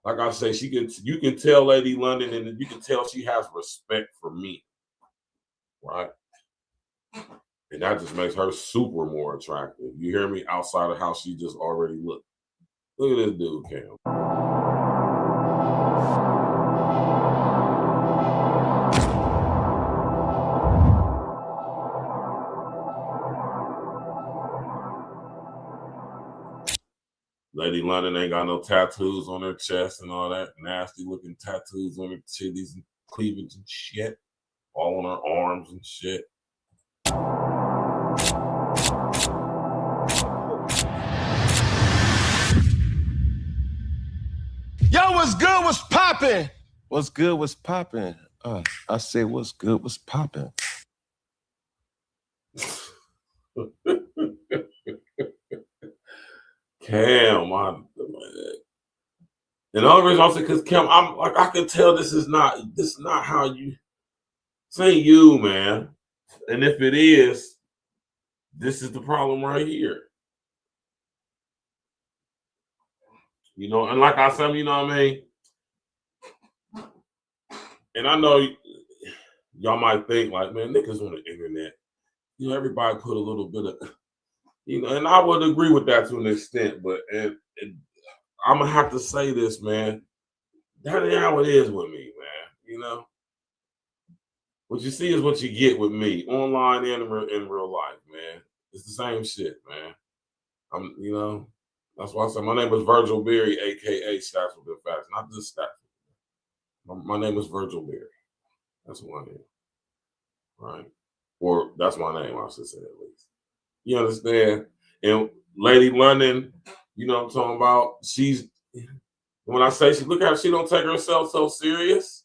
like I say, you can tell Lady London, and you can tell she has respect for me, right? And that just makes her super more attractive. You hear me? Outside of how she just already looked. Look at this dude, Cam. Lady London ain't got no tattoos on her chest and all that nasty looking tattoos on her titties and cleavage and shit. All on her arms and shit. Yo, what's good? What's poppin'? What's good? What's poppin'? I said, what's good? What's poppin'? Cam, man. And the only reason I say because Cam, I'm like I can tell this is not how you. This ain't you, man. And if it is, this is the problem right here. You know, and like I said, you know what I mean? And I know y'all might think like, man, niggas on the internet. You know, everybody put a little bit of, you know, and I would agree with that to an extent, but and I'm gonna have to say this, man. That ain't how it is with me, man. You know, what you see is what you get with me, online and in real life, man. It's the same shit, man. You know, that's why I said my name is Virgil Berry, aka Stats with the Facts, not just Stats. My name is Virgil Berry. That's who I am, right? Or that's my name, I should say at least. You understand? And Lady London, you know what I'm talking about? When I say look how she don't take herself so serious.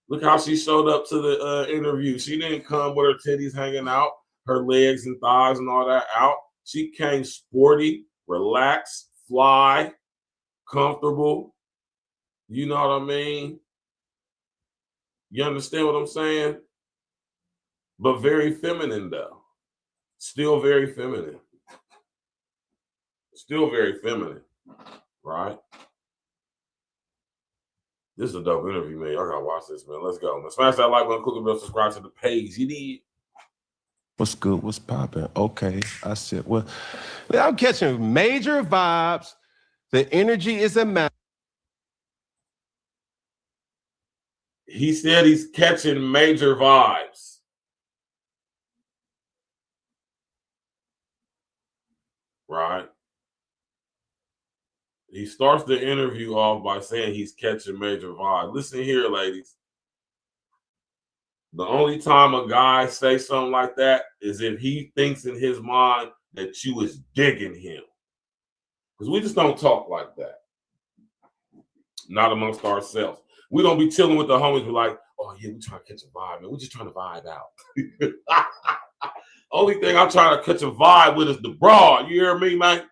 Look how she showed up to the interview. She didn't come with her titties hanging out, her legs and thighs and all that out. She came sporty, relaxed, fly, comfortable. You know what I mean? You understand what I'm saying? But very feminine, though. Still very feminine. Still very feminine, right? This is a dope interview, man. Y'all gotta watch this, man. Let's go, man. Smash that like button, click the bell, subscribe to the page. You need. What's good? What's poppin'? Okay, I said, well, I'm catching major vibes. The energy is a matter. He said he's catching major vibes. Right? He starts the interview off by saying he's catching major vibes. Listen here, ladies. The only time a guy says something like that is if he thinks in his mind that you is digging him. Because we just don't talk like that. Not amongst ourselves. We don't be chilling with the homies. We're like, oh yeah, we're trying to catch a vibe, man. We're just trying to vibe out. Only thing I'm trying to catch a vibe with is the broad. You hear me, man?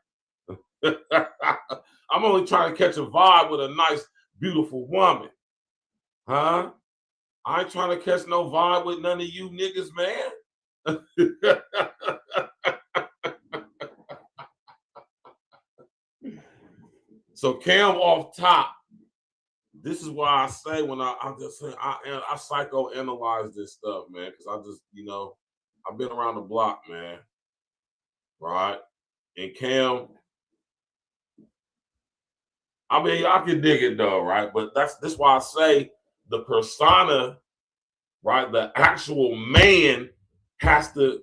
I'm only trying to catch a vibe with a nice, beautiful woman. Huh? I ain't trying to catch no vibe with none of you niggas, man. So Cam off top. This is why I say when I'm just saying I psychoanalyze this stuff, man, because I just, you know, I've been around the block, man. Right? And Cam, I mean, I can dig it though, right? But that's why I say the persona, right? The actual man has to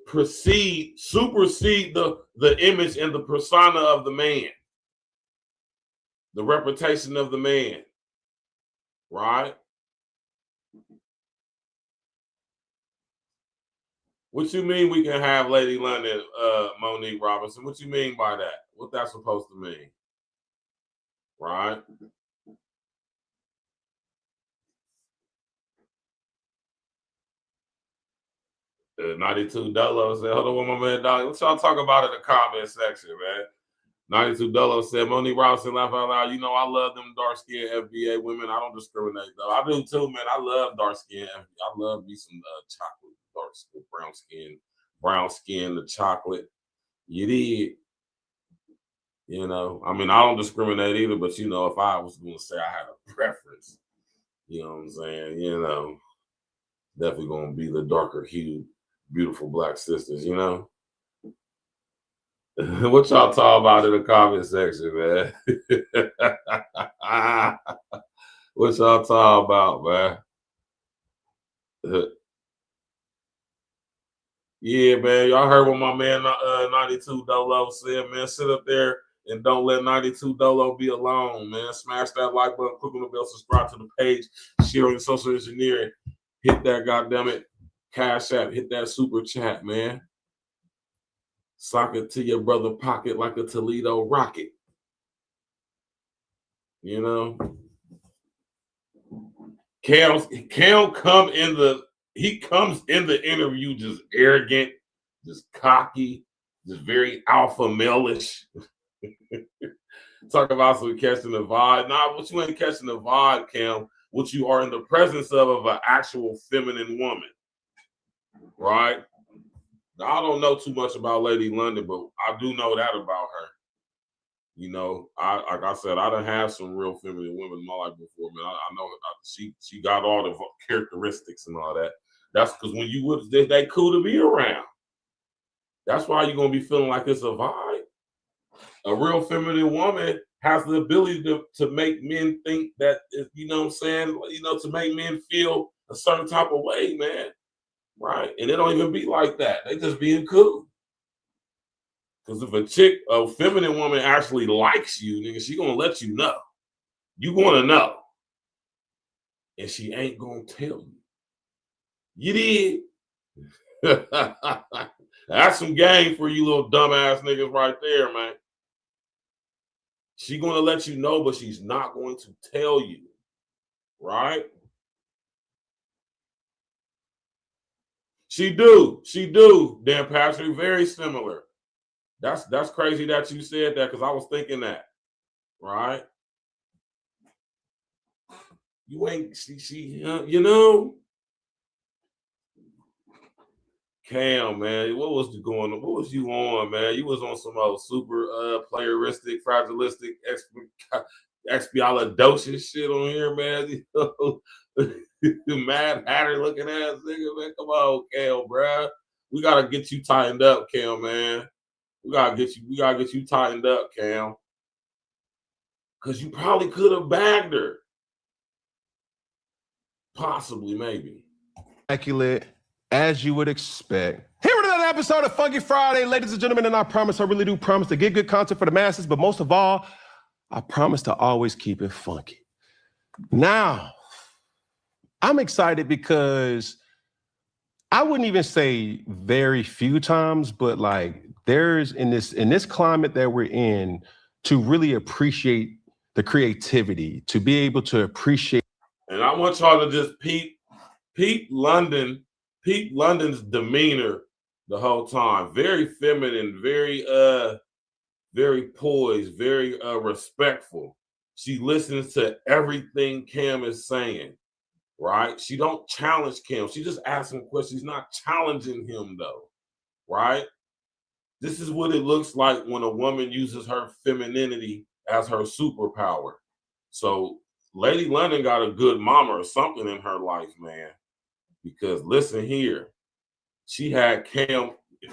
supersede the image and the persona of the man, the reputation of the man, right? What you mean we can have Lady London, Monique Robinson? What you mean by that? What that's supposed to mean, right? The 92 Dolo said, hold on, my man, dog. What y'all talk about in the comment section, man? 92 Dolo said, Monique Robinson, laugh out loud. You know, I love them dark-skinned FBA women. I don't discriminate, though. I do, too, man. I love dark-skinned. I love me some chocolate, dark-skin, brown skin, the chocolate. You did. You know, I mean, I don't discriminate either, but, you know, if I was going to say I had a preference, you know what I'm saying? You know, definitely going to be the darker hued, beautiful black sisters, you know? What y'all talk about in the comment section, man? What y'all talk about, man? Yeah, man. Y'all heard what my man 92 Dolo said, man. Sit up there and don't let 92 Dolo be alone, man. Smash that like button, click on the bell, subscribe to the page, share on your social engineering. Hit that goddammit Cash App, hit that super chat, man. Sock it to your brother pocket like a Toledo rocket. You know? Cam comes in the interview just arrogant, just cocky, just very alpha male-ish. Talk about some catching the vibe. Nah, what you ain't catching the vibe, Cam, what you are in the presence of an actual feminine woman. Right? Now, I don't know too much about Lady London, but I do know that about her. You know, like I said, I done had some real feminine women in my life before, man. I know she got all the characteristics and all that. That's because when you would, they cool to be around. That's why you're gonna be feeling like it's a vibe. A real feminine woman has the ability to make men think that, you know what I'm saying, you know, to make men feel a certain type of way, man. Right? And they don't even be like that. They just being cool. Because if a feminine woman actually likes you, nigga, she gonna let you know. You gonna know. And she ain't gonna tell you. You did. That's some game for you little dumbass niggas right there, man. She gonna let you know, but she's not going to tell you. Right? She do, Dan Patrick, very similar. That's crazy that you said that, because I was thinking that, right? You ain't you know, Cam, man, what was you going on? What was you on, man? You was on some old super playeristic, fragilistic, expialidocious shit on here, man. You know? Mad Hatter looking ass nigga, man. Come on, Cam, bruh. We gotta get you tightened up, Cam, man. We gotta get you tightened up, Cam. Cause you probably could have bagged her. Possibly, maybe. Immaculate, as you would expect. Here with another episode of Funky Friday, ladies and gentlemen, and I really do promise to get good content for the masses, but most of all, I promise to always keep it funky. Now, I'm excited because I wouldn't even say very few times, but like there's in this climate that we're in, to really appreciate the creativity, to be able to appreciate. And I want y'all to just peep London's demeanor the whole time. Very feminine, very poised, very respectful. She listens to everything Cam is saying. Right? She don't challenge Cam. She just asks him questions. She's not challenging him, though. Right? This is what it looks like when a woman uses her femininity as her superpower. So Lady London got a good mama or something in her life, man. Because listen here, she had Cam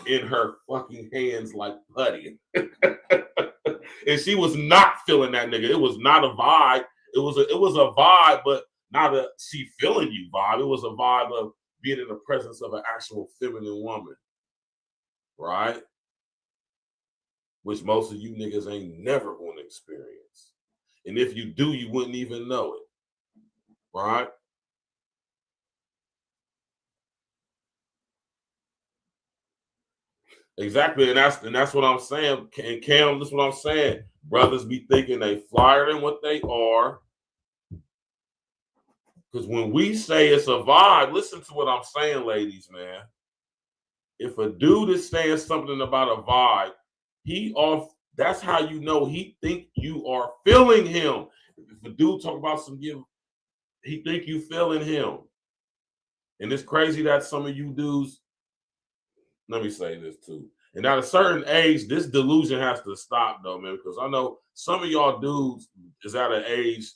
in her fucking hands like putty. And she was not feeling that nigga. It was not a vibe. It was a vibe, but not a she feeling you vibe. It was a vibe of being in the presence of an actual feminine woman, right? Which most of you niggas ain't never going to experience. And if you do, you wouldn't even know it, right? Exactly, and that's what I'm saying. And Cam, this is what I'm saying. Brothers be thinking they flyer than what they are. Because when we say it's a vibe, listen to what I'm saying, ladies, man. If a dude is saying something about a vibe, that's how you know he think you are feeling him. If a dude talk about some give, he think you feeling him. And it's crazy that some of you dudes, let me say this too. And at a certain age, this delusion has to stop though, man, because I know some of y'all dudes is at an age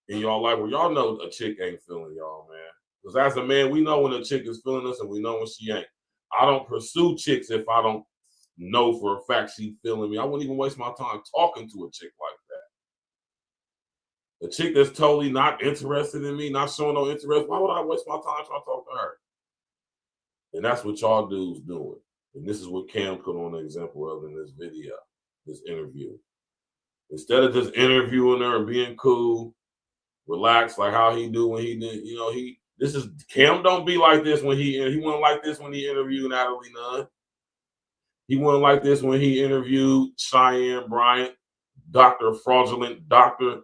in y'all life where y'all know a chick ain't feeling y'all, man. Because as a man, we know when a chick is feeling us and we know when she ain't. I don't pursue chicks if I don't know for a fact she feeling me. I wouldn't even waste my time talking to a chick like that. A chick that's totally not interested in me, not showing no interest, why would I waste my time trying to talk to her? And that's what y'all dudes doing. And this is what Cam put on an example of in this video, this interview. Instead of just interviewing her and being cool, relaxed like how he do when he did, you know, Cam don't be like this when he wasn't like this when he interviewed Natalie Nunn. He wasn't like this when he interviewed Cheyenne Bryant, Dr. Fraudulent Doctor,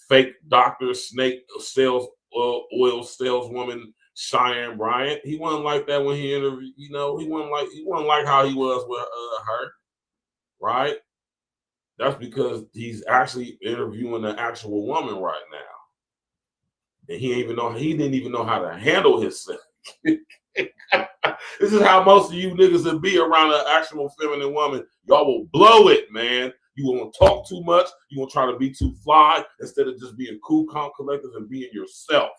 Fake Doctor, Snake Sales, Oil Saleswoman Cheyenne Bryant. He wasn't like that when he interviewed, you know, he wasn't like how he was with her, right? That's because he's actually interviewing an actual woman right now. And he didn't even know how to handle himself. This is how most of you niggas would be around an actual feminine woman. Y'all will blow it, man. You won't talk too much. You won't try to be too fly instead of just being cool, calm, collective, and being yourself.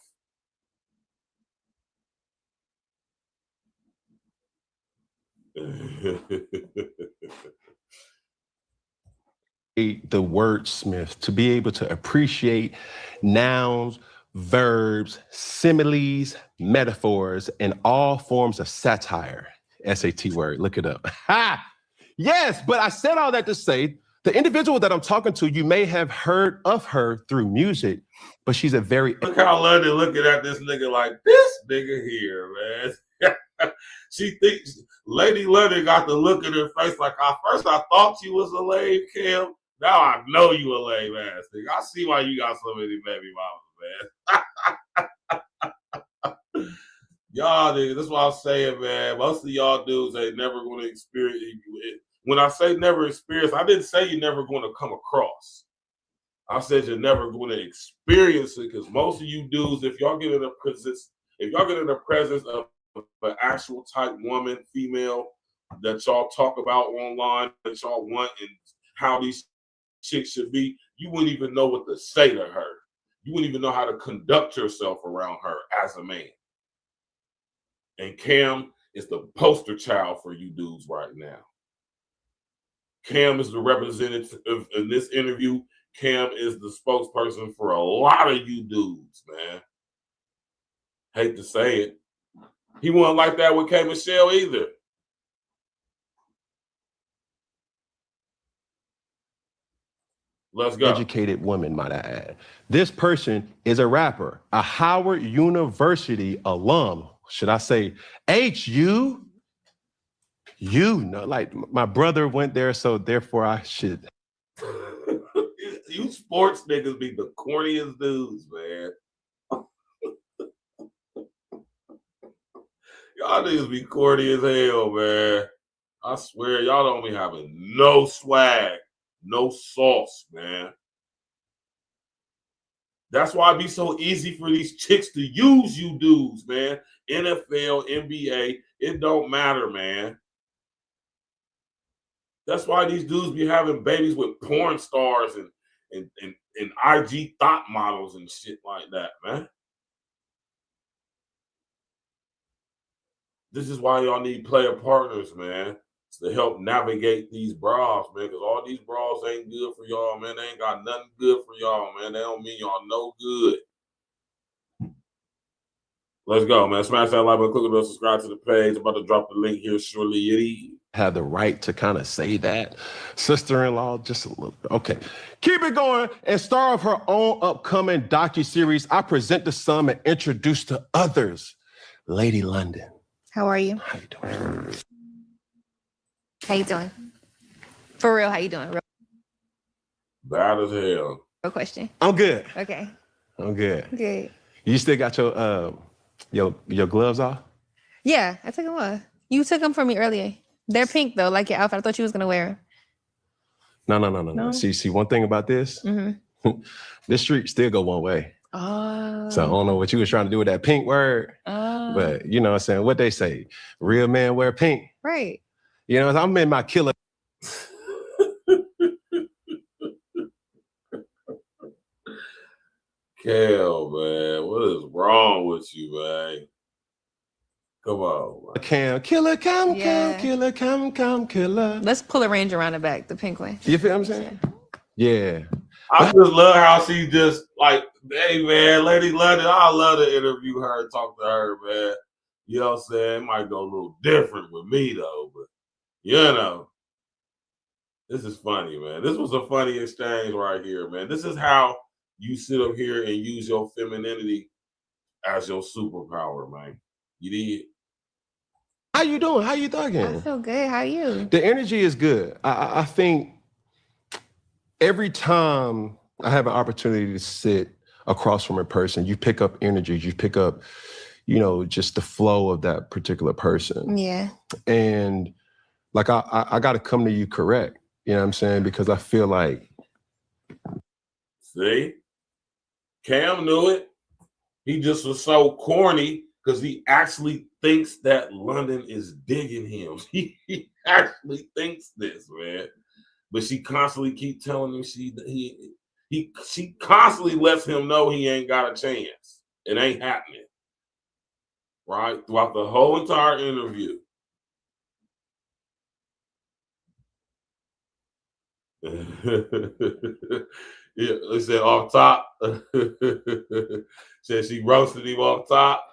The wordsmith, to be able to appreciate nouns, verbs, similes, metaphors, and all forms of satire. SAT word, look it up. Ha! Yes, but I said all that to say, the individual that I'm talking to, you may have heard of her through music, but she's a very... Look how London looking at this nigga like, this nigga here, man. She thinks, Lady London got the look in her face like, at first I thought you was a lame Kim. Now I know you a lame ass nigga. I see why you got so many baby mamas, man. Y'all niggas, that's what I'm saying, man. Most of y'all dudes ain't never going to experience it. When I say never experience, I didn't say you're never going to come across. I said you're never going to experience it because most of you dudes, if y'all get in the presence of an actual type woman, female that y'all talk about online, that y'all want and how these chicks should be, you wouldn't even know what to say to her. You wouldn't even know how to conduct yourself around her as a man. And Cam is the poster child for you dudes right now. Cam is the representative in this interview. Cam is the spokesperson for a lot of you dudes, man. Hate to say it. He wasn't like that with K. Michelle either. Let's go. Educated woman, might I add. This person is a rapper, a Howard University alum. Should I say HU? You know, like my brother went there, so therefore I should. You sports niggas be the corniest dudes, man. Y'all niggas be corny as hell, man. I swear, y'all don't be having no swag, no sauce, man. That's why it be so easy for these chicks to use you dudes, man. NFL, NBA, it don't matter, man. That's why these dudes be having babies with porn stars and IG thought models and shit like that, man. This is why y'all need player partners, man, to help navigate these bras, man, because all these bras ain't good for y'all, man. They ain't got nothing good for y'all, man. They don't mean y'all no good. Let's go, man. Smash that like button, click on the subscribe to the page. I'm about to drop the link here shortly. Have the right to kind of say that. Sister-in-law, just a little bit. Okay. Keep it going. And star of her own upcoming docuseries, I present to some and introduce to others, Lady London. How are you? How you doing? How you doing? For real, how you doing? Real Bad as hell. question. I'm good. Okay. I'm good. Good. You still got your gloves off? Yeah, I took them off. You took them from me earlier. They're pink though, like your outfit. I thought you was gonna wear them. No. See, one thing about this, this street still go one way. Oh. So I don't know what you was trying to do with that pink word. Oh. But you know what I'm saying? What they say, real men wear pink. Right. You know, I'm in my killer. Kel, man, what is wrong with you, man? Come on, man. Killer, killer. Let's pull a range around the back, the pink one. You feel what I'm saying? Yeah. I just love how she just like, hey, man, Lady London, I love to interview her and talk to her, man. You know what I'm saying? It might go a little different with me, though, but you know, this is funny, man. This was a funny exchange right here, man. This is how you sit up here and use your femininity as your superpower, man. You did. How you doing? How you thugging? I feel good. How are you? The energy is good. I think every time I have an opportunity to sit across from a person, you pick up energy, you pick up, you know, just the flow of that particular person. Yeah. And like, I got to come to you correct, you know what I'm saying? Because I feel like. See? Cam knew it. He just was so corny because he actually thinks that London is digging him. He actually thinks this, man. But she constantly keep telling him she constantly lets him know he ain't got a chance. It ain't happening. Right? Throughout the whole entire interview. Yeah, they said off top. Said she roasted him off top.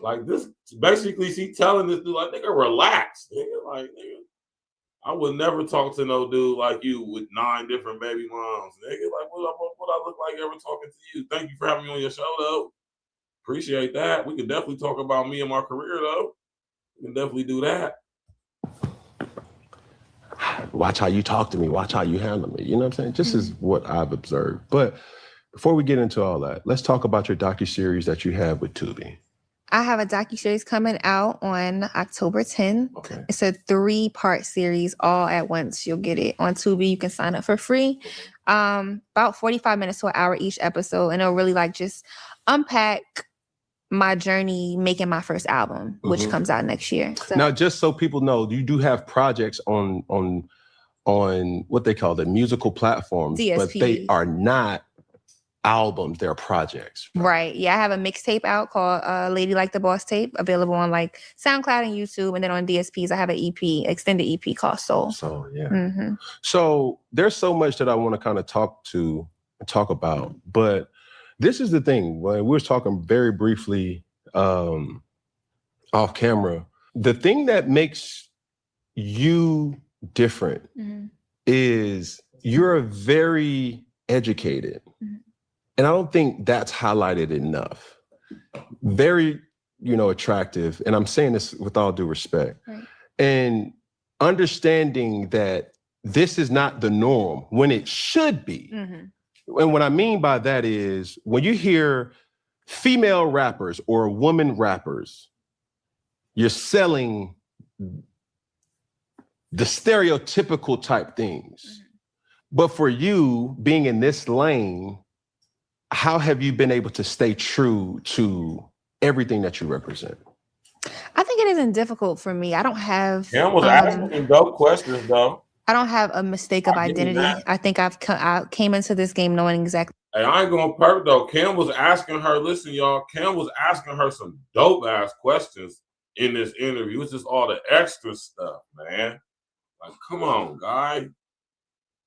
Like this, basically, she telling this dude, like, nigga, relax. Nigga, like, nigga, I would never talk to no dude like you with 9 different baby moms. Nigga, like, what I look like ever talking to you? Thank you for having me on your show, though. Appreciate that. We could definitely talk about me and my career, though. We can definitely do that. Watch how you talk to me. Watch how you handle me. You know what I'm saying? This is what I've observed. But before we get into all that, let's talk about your docuseries that you have with Tubi. I have a docuseries coming out on October 10th. Okay. It's a 3-part series all at once. You'll get it on Tubi. You can sign up for free. About 45 minutes to an hour each episode. And it'll really like just unpack my journey making my first album, which comes out next year. So. Now, just so people know, you do have projects on what they call the musical platforms, DSP. but they are not albums, they're projects. Right. Yeah, I have a mixtape out called Lady Like the Boss Tape, available on like SoundCloud and YouTube. And then on DSPs, I have an EP, extended EP called Soul. So, yeah. So there's so much that I want to kind of talk about, but this is the thing. When we were talking very briefly off camera, the thing that makes you different is you're very educated. And I don't think that's highlighted enough. Very, attractive. And I'm saying this with all due respect. Right. And understanding that this is not the norm when it should be. And what I mean by that is when you hear female rappers or woman rappers, you're selling the stereotypical type things. But for you being in this lane, how have you been able to stay true to everything that you represent? I think it isn't difficult for me. I don't have. Cam was asking dope questions, though. I don't have a mistake of identity. I think I came into this game knowing exactly. Hey, I ain't gonna perk though. Cam was asking her, listen, y'all, Cam was asking her some dope ass questions in this interview. It's just all the extra stuff, man. Like, come on, guy.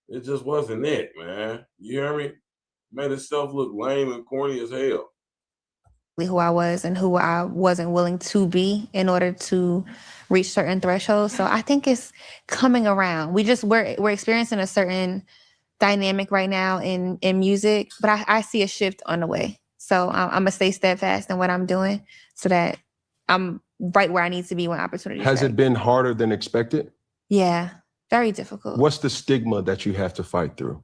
It just wasn't it, man. You hear me? Made itself look lame and corny as hell. who I was and who I wasn't willing to be in order to reach certain thresholds. So I think it's coming around. We're experiencing a certain dynamic right now in music, but I see a shift on the way. So I'm gonna stay steadfast in what I'm doing so that I'm right where I need to be when opportunity. Has it been harder than expected? Yeah, very difficult. What's the stigma that you have to fight through?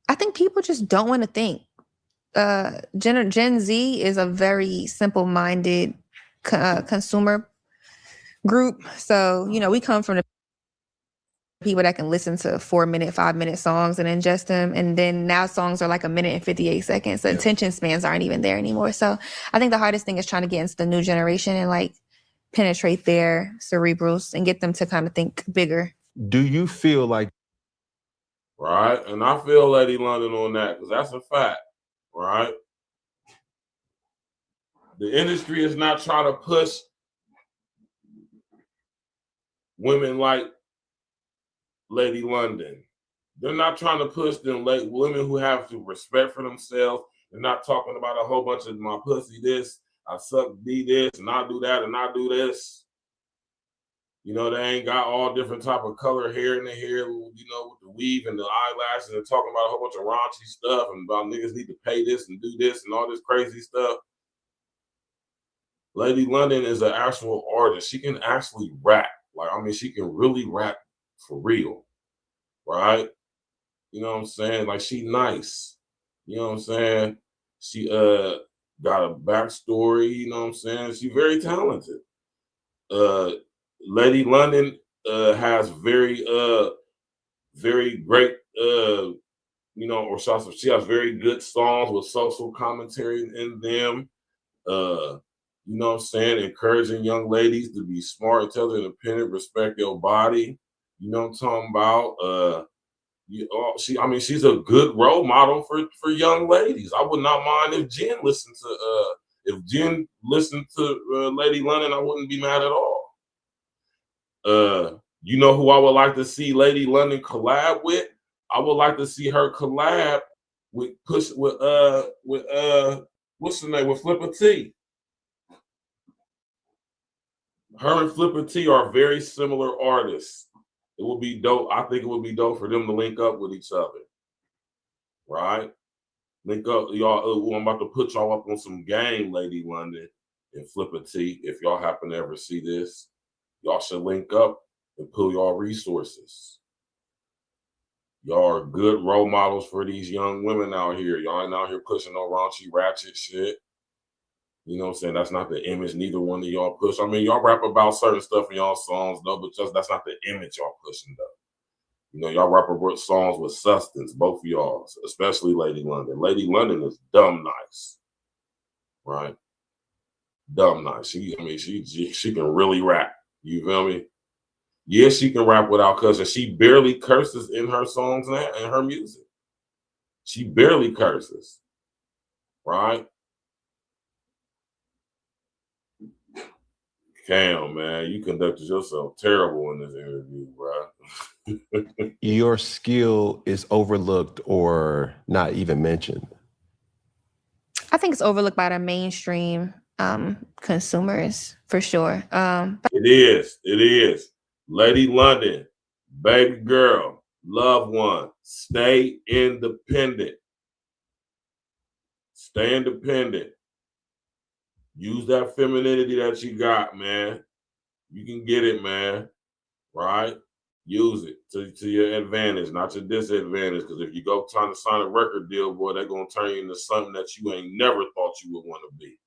I think people just don't want to think. Gen Z is a very simple-minded consumer group. So, you know, we come from the people that can listen to 4-minute, 5-minute songs and ingest them. And then now songs are like 1 minute and 58 seconds. The attention spans aren't even there anymore. So I think the hardest thing is trying to get into the new generation and like penetrate their cerebrals and get them to kind of think bigger. Do you feel like... Right, and I feel Lady London on that because that's a fact, right? The industry is not trying to push women like Lady London. They're not trying to push them like women who have to respect for themselves. They're not talking about a whole bunch of my pussy this, I suck D this, and I do that, and I do this. You know, they ain't got all different type of color hair in the hair, you know, with the weave and the eyelashes and talking about a whole bunch of raunchy stuff and about niggas need to pay this and do this and all this crazy stuff. Lady London is an actual artist. She can actually rap. Like, I mean, she can really rap for real, right? You know what I'm saying? Like, she nice. You know what I'm saying? She got a backstory, you know what I'm saying? She's very talented. Lady London has very great, you know, or she has very good songs with social commentary in them. You know what I'm saying? Encouraging young ladies to be smart, intelligent, independent, respect your body. You know what I'm talking about? She's a good role model for young ladies. I would not mind if Jen listened to Lady London. I wouldn't be mad at all. You know who I would like to see Lady London collab with? I would like to see her collab with what's the name, with Flipper T. Her and Flipper T are very similar artists. It would be dope. I think it would be dope for them to link up with each other. Right? Link up, y'all. I'm about to put y'all up on some game, Lady London and Flipper T. If y'all happen to ever see this, y'all should link up and pull y'all resources. Y'all are good role models for these young women out here. Y'all ain't out here pushing no raunchy, ratchet shit. You know what I'm saying? That's not the image neither one of y'all push. I mean, y'all rap about certain stuff in y'all songs, though, but just that's not the image y'all pushing, though. You know, y'all rap about songs with substance, both of y'all, especially Lady London. Lady London is dumb nice, right? Dumb nice. She can really rap. You feel me? Yeah, she can rap without cussing. She barely curses in her songs and her music. She barely curses, right? Cam, man, you conducted yourself terrible in this interview, bro. Your skill is overlooked or not even mentioned. I think it's overlooked by the mainstream consumers for sure. It is. Lady London, baby girl, loved one, stay independent. Stay independent. Use that femininity that you got, man. You can get it, man. Right? Use it to your advantage, not your disadvantage. Because if you go trying to sign a record deal, boy, they're gonna turn you into something that you ain't never thought you would want to be.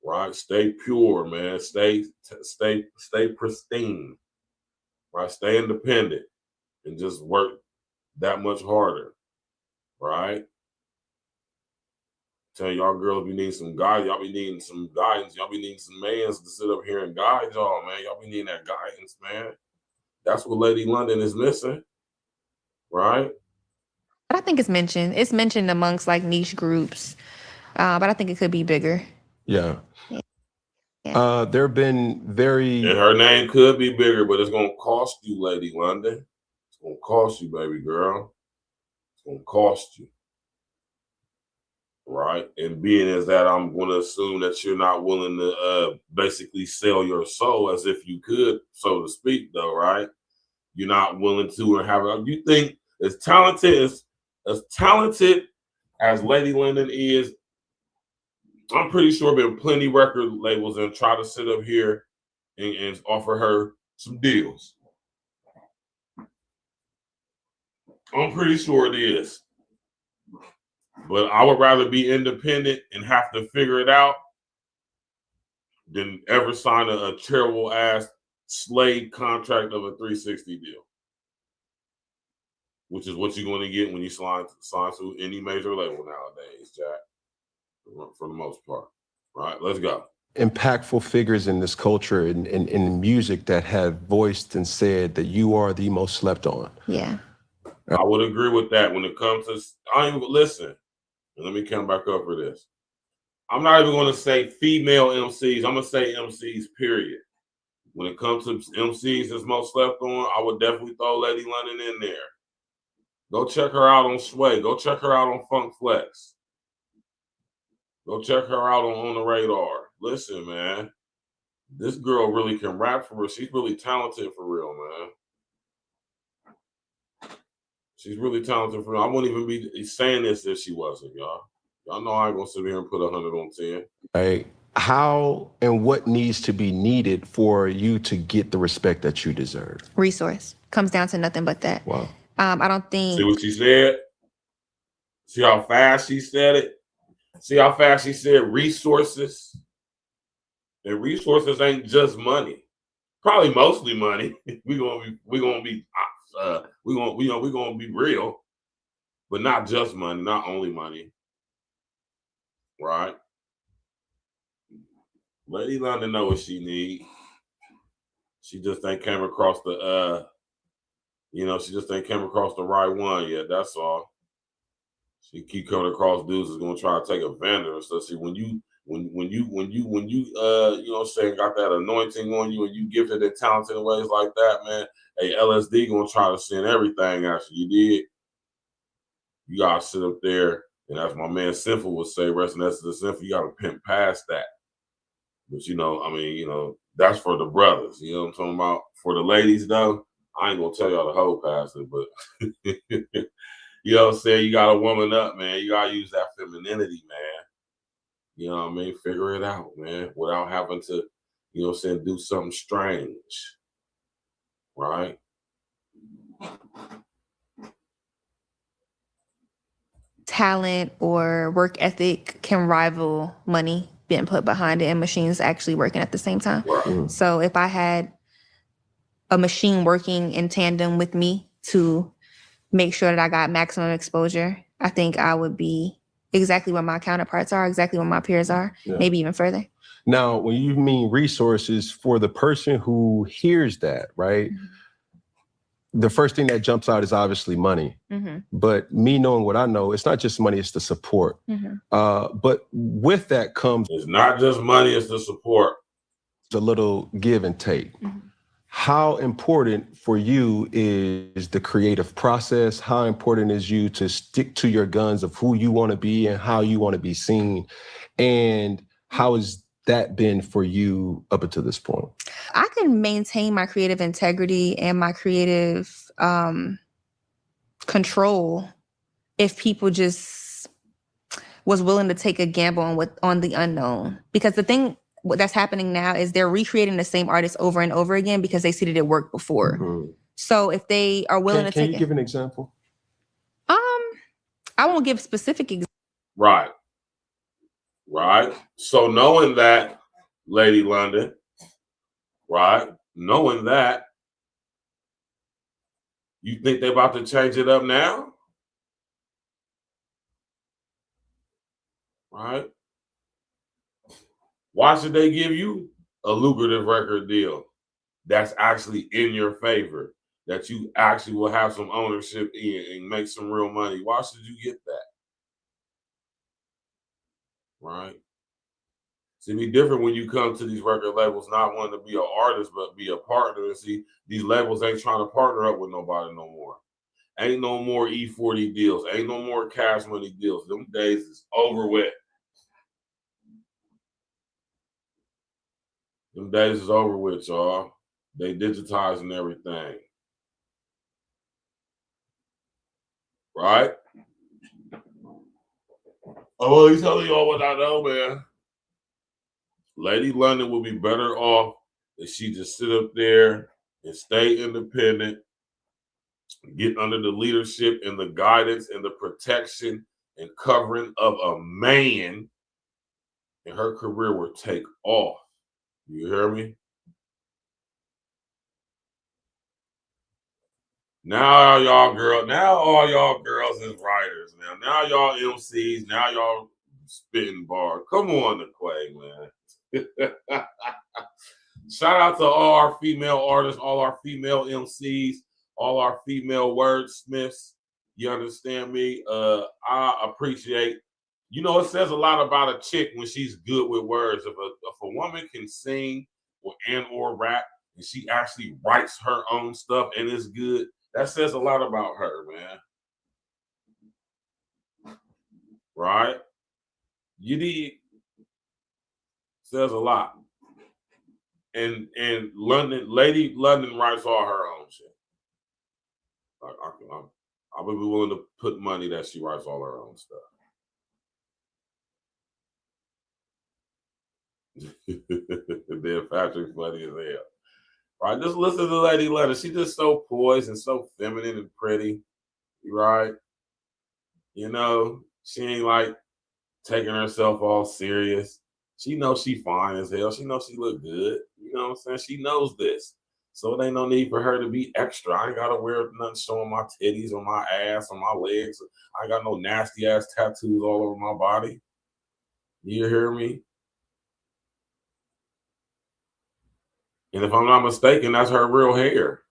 Right? Stay pure, man. Stay pristine. Right? Stay independent and just work that much harder. Right? Tell y'all girls be needing some guidance. Y'all be needing some guidance. Y'all be needing some mans to sit up here and guide y'all, man. Y'all be needing that guidance, man. That's what Lady London is missing, right? But I think it's mentioned. It's mentioned amongst like niche groups, but I think it could be bigger. Yeah. There have been very... And her name could be bigger, but it's going to cost you, Lady London. It's going to cost you, baby girl. It's going to cost you. right? And being as that, I'm going to assume that you're not willing to basically sell your soul as if you could, so to speak, though, right? You're not willing to, or have you think as talented as Lady London is, I'm pretty sure there been plenty record labels and try to sit up here and offer her some deals. I'm pretty sure it is. But I would rather be independent and have to figure it out than ever sign a terrible ass slave contract of a 360 deal, which is what you're going to get when you sign to any major label nowadays, Jack, for the most part. Right, let's go. Impactful figures in this culture and in music that have voiced and said that you are the most slept on. Yeah. I would agree with that when it comes to, listen, let me come back up for this. I'm not even going to say female MCs. I'm going to say MCs, period. When it comes to MCs that's most slept on, I would definitely throw Lady London in there. Go check her out on Sway. Go check her out on Funk Flex. Go check her out on the Radar. Listen, man, this girl really can rap for real. She's really talented for real, man. She's really talented for real. I wouldn't even be saying this if she wasn't, y'all. Y'all know I ain't gonna sit here and put 100 on 10. Hey, how and what needs to be needed for you to get the respect that you deserve? Resource. Comes down to nothing but that. Wow. I don't think. See what she said? See how fast she said it? See how fast she said resources? And resources ain't just money. Probably mostly money. We're gonna be real, but not just money, not only money. Right? Lady London know what she need. She just ain't came across the she just ain't came across the right one yet. That's all. She keep coming across dudes that's gonna try to take advantage of stuff. See, when you saying got that anointing on you and you gifted and talented in ways like that, man, hey, LSD gonna try to send everything after you did. You gotta sit up there, and as my man Sinful would say, rest in essence of Sinful, you gotta pimp past that. But that's for the brothers. You know what I'm talking about? For the ladies, though, I ain't gonna tell y'all the whole past it, but you know what I'm saying? You gotta woman up, man. You gotta use that femininity, man. You know what I mean? Figure it out, man, without having to, you know what I'm saying, do something strange. Right? Talent or work ethic can rival money being put behind it and machines actually working at the same time. Right. So if I had a machine working in tandem with me to make sure that I got maximum exposure, I think I would be exactly where my counterparts are, exactly where my peers are, maybe even further. Now, when you mean resources, for the person who hears that, right? Mm-hmm. The first thing that jumps out is obviously money. Mm-hmm. But me knowing what I know, it's not just money, it's the support. Mm-hmm. But with that comes... It's not just money, it's the support. It's a little give and take. Mm-hmm. How important for you is the creative process? How important is you to stick to your guns of who you want to be and how you want to be seen? And how has that been for you up until this point? I can maintain my creative integrity and my creative control if people just was willing to take a gamble on the unknown. Because the thing that's happening now is they're recreating the same artist over and over again because they see that it worked before. Mm-hmm. So if they are willing to take Can you give an example? I won't give specific examples. Right. Right. So knowing that, Lady London, right? Knowing that, you think they're about to change it up now? Right? Why should they give you a lucrative record deal that's actually in your favor, that you actually will have some ownership in and make some real money? Why should you get that? Right? See, it'd be different when you come to these record labels not wanting to be an artist, but be a partner. And see, these labels ain't trying to partner up with nobody no more. Ain't no more E40 deals. Ain't no more Cash Money deals. Them days is over with. Them days is over with, y'all. They digitizing everything. Right? Oh, well, he's telling y'all what I know, man. Lady London will be better off if she just sit up there and stay independent, get under the leadership and the guidance and the protection and covering of a man, and her career will take off. You hear me? Now all y'all girls is writers. Now y'all MCs. Now y'all spitting bars. Come on, the Quay, man. Shout out to all our female artists, all our female MCs, all our female wordsmiths. You understand me? I appreciate. You know, it says a lot about a chick when she's good with words. If a woman can sing or rap, and she actually writes her own stuff and is good, that says a lot about her, man. Right? You need says a lot. And Lady London writes all her own shit. I would be willing to put money that she writes all her own stuff. They're factory funny as hell. Right? Just listen to Lady London. She's just so poised and so feminine and pretty. Right? You know, she ain't like taking herself all serious. She knows she fine as hell. She knows she look good. You know what I'm saying? She knows this. So it ain't no need for her to be extra. I ain't got to wear nothing showing my titties or my ass or my legs. I ain't got no nasty ass tattoos all over my body. You hear me? And if I'm not mistaken, that's her real hair.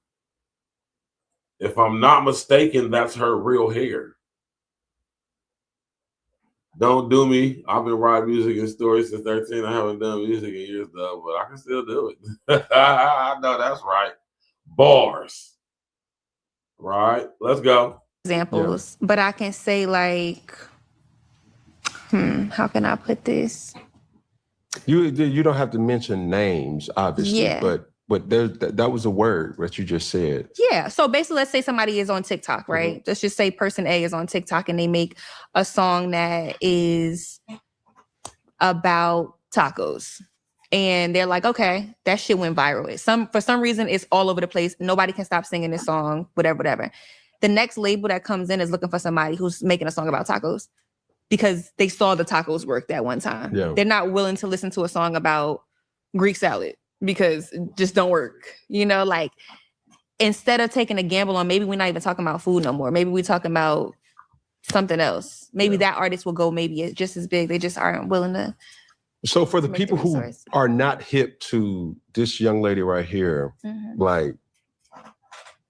If I'm not mistaken, that's her real hair. Don't do me. I've been writing music and stories since 13. I haven't done music in years though, but I can still do it. I know that's right. Bars. Right? Let's go. Examples, but I can say like, how can I put this? You don't have to mention names, obviously, Yeah. but that was a word that you just said. Yeah. So basically, let's say somebody is on TikTok, right? Let's just say person A is on TikTok and they make a song that is about tacos. And they're like, okay, that shit went viral. For some reason, it's all over the place. Nobody can stop singing this song, whatever. The next label that comes in is looking for somebody who's making a song about tacos because they saw the tacos work that one time. Yeah. They're not willing to listen to a song about Greek salad because it just don't work. You know, like instead of taking a gamble on maybe we're not even talking about food no more. Maybe we're talking about something else. Maybe that artist will go maybe just as big. They just aren't willing to. So for the people who are not hip to this young lady right here, like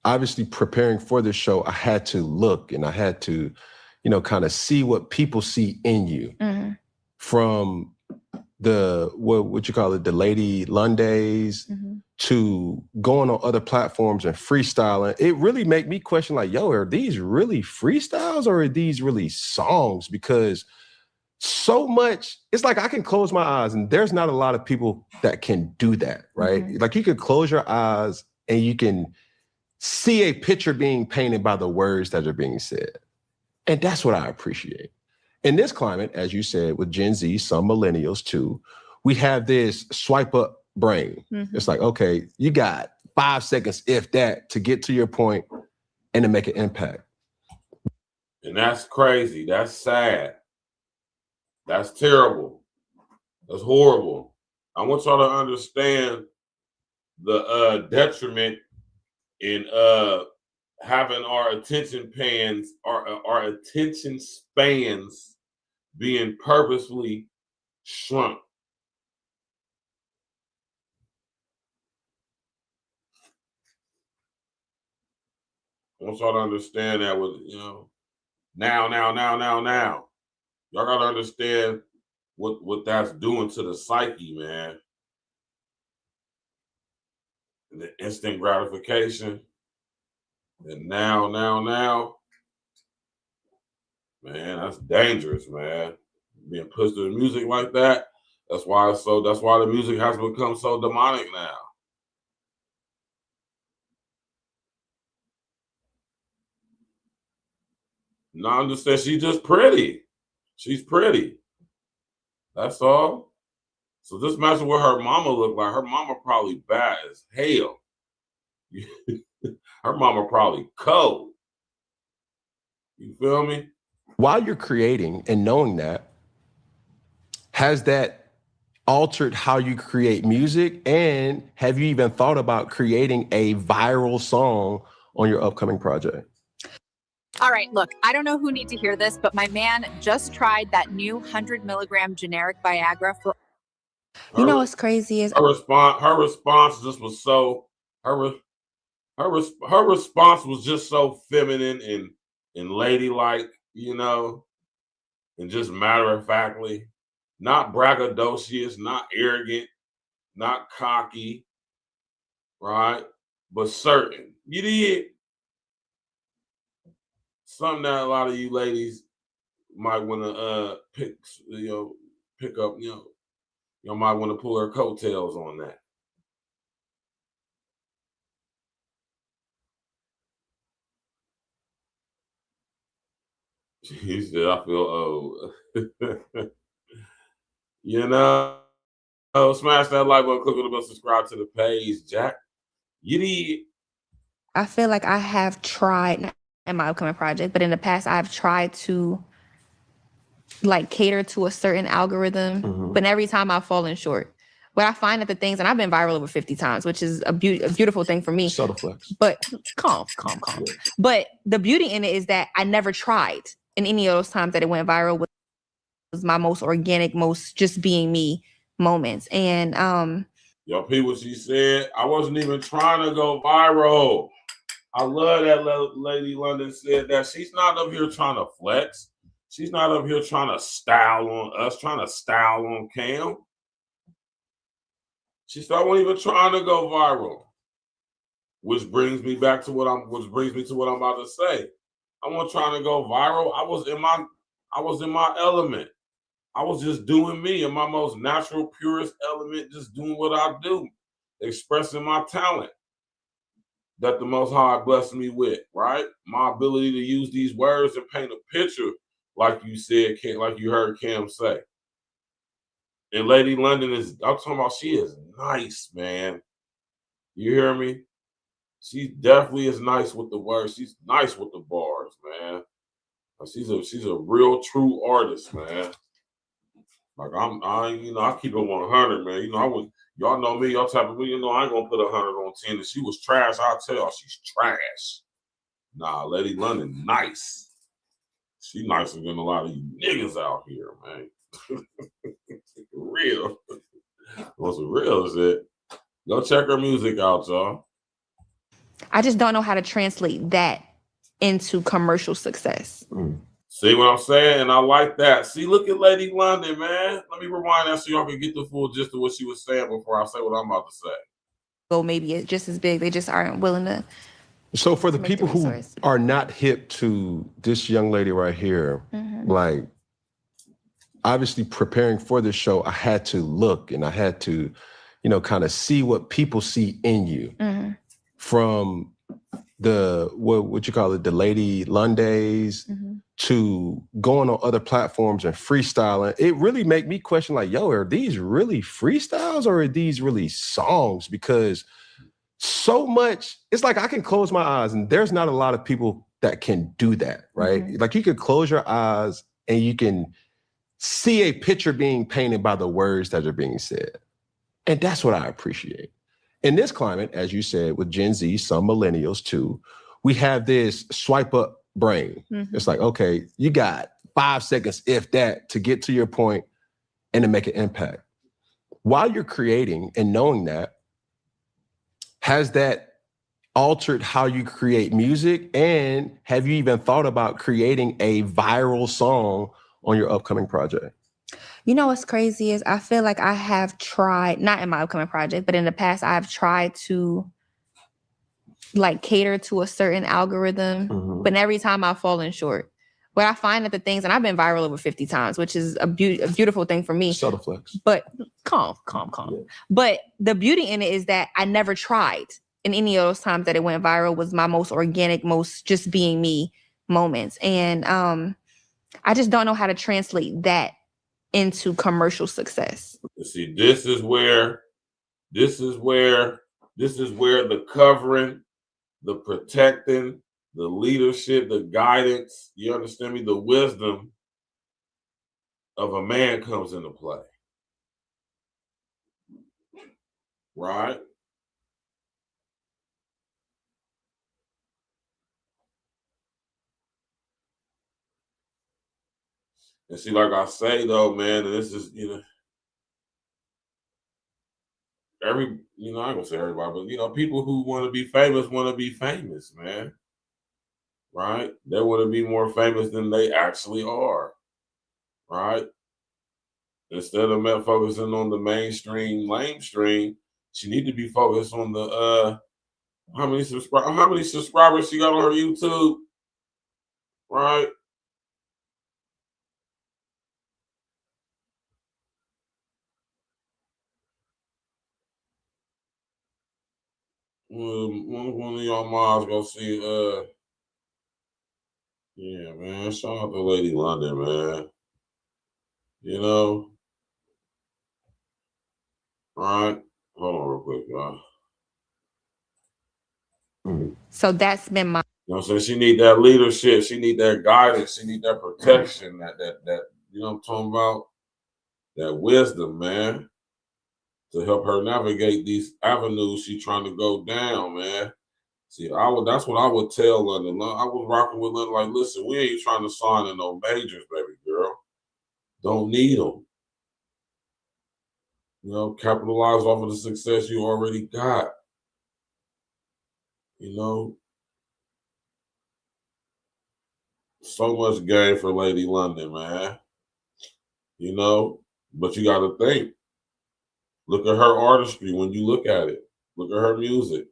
obviously preparing for this show, I had to look and I had to, you know, kind of see what people see in you from the, what you call it, the Lady Lundays to going on other platforms and freestyling. It really made me question like, yo, are these really freestyles or are these really songs? Because so much, it's like I can close my eyes and there's not a lot of people that can do that, right? Like you could close your eyes and you can see a picture being painted by the words that are being said. And that's what I appreciate. In this climate, as you said, with Gen Z, some millennials too, we have this swipe up brain. It's like, okay, you got 5 seconds, if that, to get to your point and to make an impact. And that's crazy. That's sad. That's terrible. That's horrible. I want y'all to understand the detriment in having our attention spans being purposefully shrunk. I want y'all to understand that with, you know, now. Y'all gotta understand what that's doing to the psyche, man. The instant gratification. And now, man, that's dangerous, man. Being pushed to the music like that. That's why the music has become so demonic now. Not understand, she's just pretty. She's pretty. That's all. So just imagine what her mama looked like. Her mama probably bad as hell. Her mama probably cold. You feel me? While you're creating and knowing that, has that altered how you create music? And have you even thought about creating a viral song on your upcoming project? All right, look, I don't know who need to hear this, but my man just tried that new 100 milligram generic Viagra for. You know what's crazy is her response just was so her response was just so feminine and ladylike, you know, and just matter of factly, not braggadocious, not arrogant, not cocky, right? But certain. You did something that a lot of you ladies might want to pick up, you might want to pull her coattails on that. He said, I feel old. Smash that like button, click on the bell, subscribe to the page, Jack. You need. I feel like I have tried in my upcoming project, but in the past I've tried to like cater to a certain algorithm, but every time I've fallen short. But I find that the things, and I've been viral over 50 times, which is a beautiful thing for me. Subtle flex. But calm. But the beauty in it is that I never tried in any of those times that it went viral. Was my most organic, most just being me moments. And Y'all peep what she said? I wasn't even trying to go viral. I love that Lady London said that. She's not up here trying to flex. She's not up here trying to style on us, trying to style on Cam. She wasn't even trying to go viral. Which brings me to what I'm about to say. I wasn't trying to go viral. I was in my element. I was just doing me in my most natural, purest element, just doing what I do, expressing my talent that the Most High blessed me with, right? My ability to use these words and paint a picture, like you said, like you heard Cam say. And Lady London I'm talking about, she is nice, man. You hear me? She definitely is nice with the words. She's nice with the bars, man. She's a real true artist, man. Like I keep it 100, man. Y'all know me, y'all type of me, I ain't gonna put 100 on 10. If she was trash, I'll tell y'all she's trash. Nah, Lady London, nice. She nicer than a lot of you niggas out here, man. Real. What's real is it? Go check her music out, y'all. I just don't know how to translate that into commercial success. See what I'm saying? And I like that. See, look at Lady London, man. Let me rewind that so y'all can get the full gist of what she was saying before I say what I'm about to say. Well, maybe it's just as big. They just aren't willing to. So for the people who are not hip to this young lady right here, like obviously preparing for this show, I had to look and I had to, kind of see what people see in you from the, what you call it, the Lady Lundays to going on other platforms and freestyling. It really made me question like, yo, are these really freestyles or are these really songs? Because so much, it's like I can close my eyes and there's not a lot of people that can do that, right? Like you could close your eyes and you can see a picture being painted by the words that are being said. And that's what I appreciate. In this climate, as you said, with Gen Z, some millennials too, we have this swipe up brain. It's like, okay, you got 5 seconds, if that, to get to your point and to make an impact. While you're creating and knowing that, has that altered how you create music? And have you even thought about creating a viral song on your upcoming project? You know what's crazy is I feel like I have tried, not in my upcoming project, but in the past I've tried to like cater to a certain algorithm, but every time I've fallen short. But I find that the things, and I've been viral over 50 times, which is a beautiful thing for me. Subtle flex. But calm. Yeah. But the beauty in it is that I never tried. And any of those times that it went viral was my most organic, most just being me moments. And I just don't know how to translate that into commercial success. See, this is where the covering, the protecting, the leadership, the guidance, you understand me, the wisdom of a man comes into play. Right? And see, like I say though, man, and this is, I ain't gonna say everybody, but people who want to be famous, man. Right? They want to be more famous than they actually are. Right? Instead of focusing on the mainstream, lamestream, she need to be focused on the how many subscribers she got on her YouTube. Right? One of y'all moms go see yeah, man. Shout out to Lady London, man. Right? Hold on real quick, y'all. So that's been my. You know what I'm saying? She need that leadership. She need that guidance. She need that protection. That you know what I'm talking about? That wisdom, man, to help her navigate these avenues she's trying to go down, man. See, that's what I would tell London. I was rocking with London like, listen, we ain't trying to sign in no majors, baby girl. Don't need them. Capitalize off of the success you already got. So much game for Lady London, man. But you got to think. Look at her artistry when you look at it. Look at her music.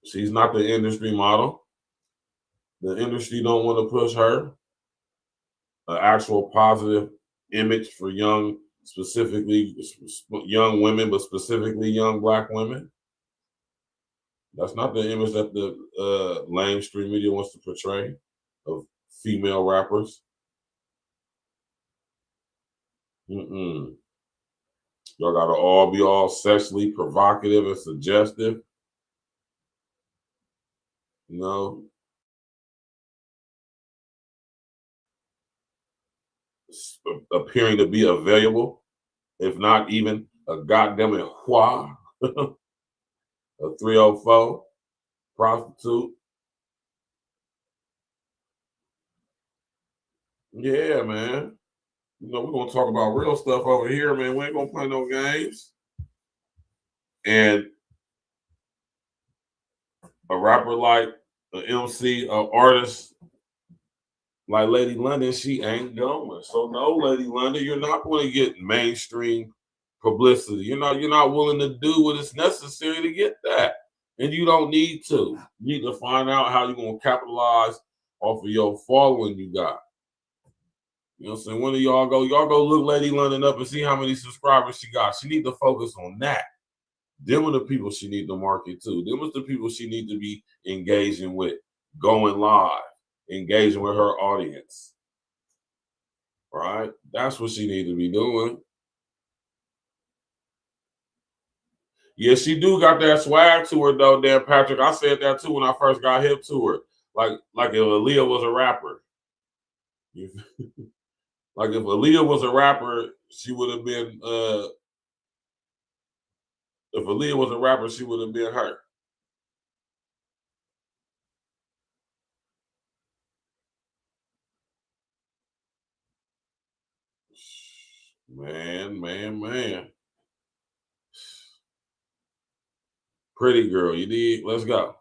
She's not the industry model. The industry don't want to push her. An actual positive image for specifically young women, but specifically young Black women. That's not the image that the lamestream media wants to portray of female rappers. Y'all gotta all be all sexually provocative and suggestive. Appearing to be available, if not even a goddamn whore, a 304 prostitute. Yeah, man. We're gonna talk about real stuff over here, man. We ain't gonna play no games. And a rapper like an MC, an artist like Lady London, she ain't going. So no, Lady London, you're not going to get mainstream publicity. You're not willing to do what is necessary to get that. And you don't need to. You need to find out how you're going to capitalize off of your following you got. You know what I'm saying? When do y'all go look Lady London up and see how many subscribers she got. She need to focus on that. Them are the people she need to market to. Them are the people she need to be engaging with, going live, engaging with her audience. Right? That's what she need to be doing. Yeah, she do got that swag to her though, Dan Patrick. I said that too when I first got hip to her. Like if Aaliyah was a rapper. Like if Aaliyah was a rapper, she would have been if Aaliyah was a rapper, she would have been her. Man. Pretty girl, you dig? Let's go.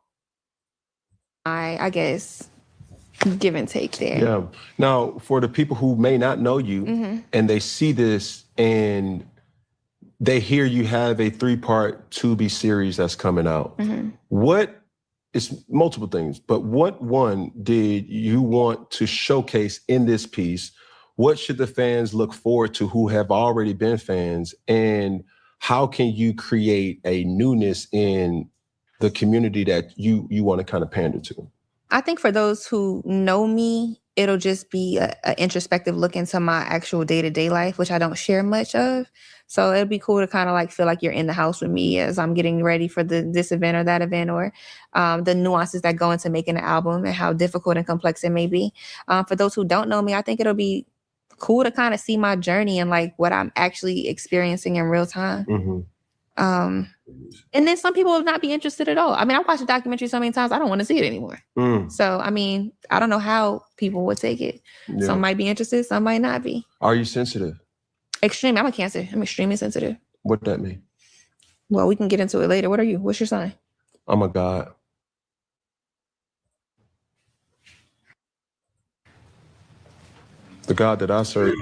I guess give and take there. Yeah. Now, for the people who may not know you and they see this and they hear you have a 3-part Tubi series that's coming out. What is multiple things, but what one did you want to showcase in this piece? What should the fans look forward to who have already been fans? And how can you create a newness in the community that you want to kind of pander to? I think for those who know me, it'll just be an introspective look into my actual day-to-day life, which I don't share much of. So it'd be cool to kind of like feel like you're in the house with me as I'm getting ready for this event or that event, or the nuances that go into making an album and how difficult and complex it may be. For those who don't know me, I think it'll be cool to kind of see my journey and like what I'm actually experiencing in real time. And then some people will not be interested at all. I mean, I've watched a documentary so many times, I don't want to see it anymore. So, I mean, I don't know how people would take it. Yeah. Some might be interested, some might not be. Are you sensitive? Extreme. I'm a Cancer. I'm extremely sensitive. What that mean? Well, we can get into it later. What are you? What's your sign? I'm a God. The God that I serve.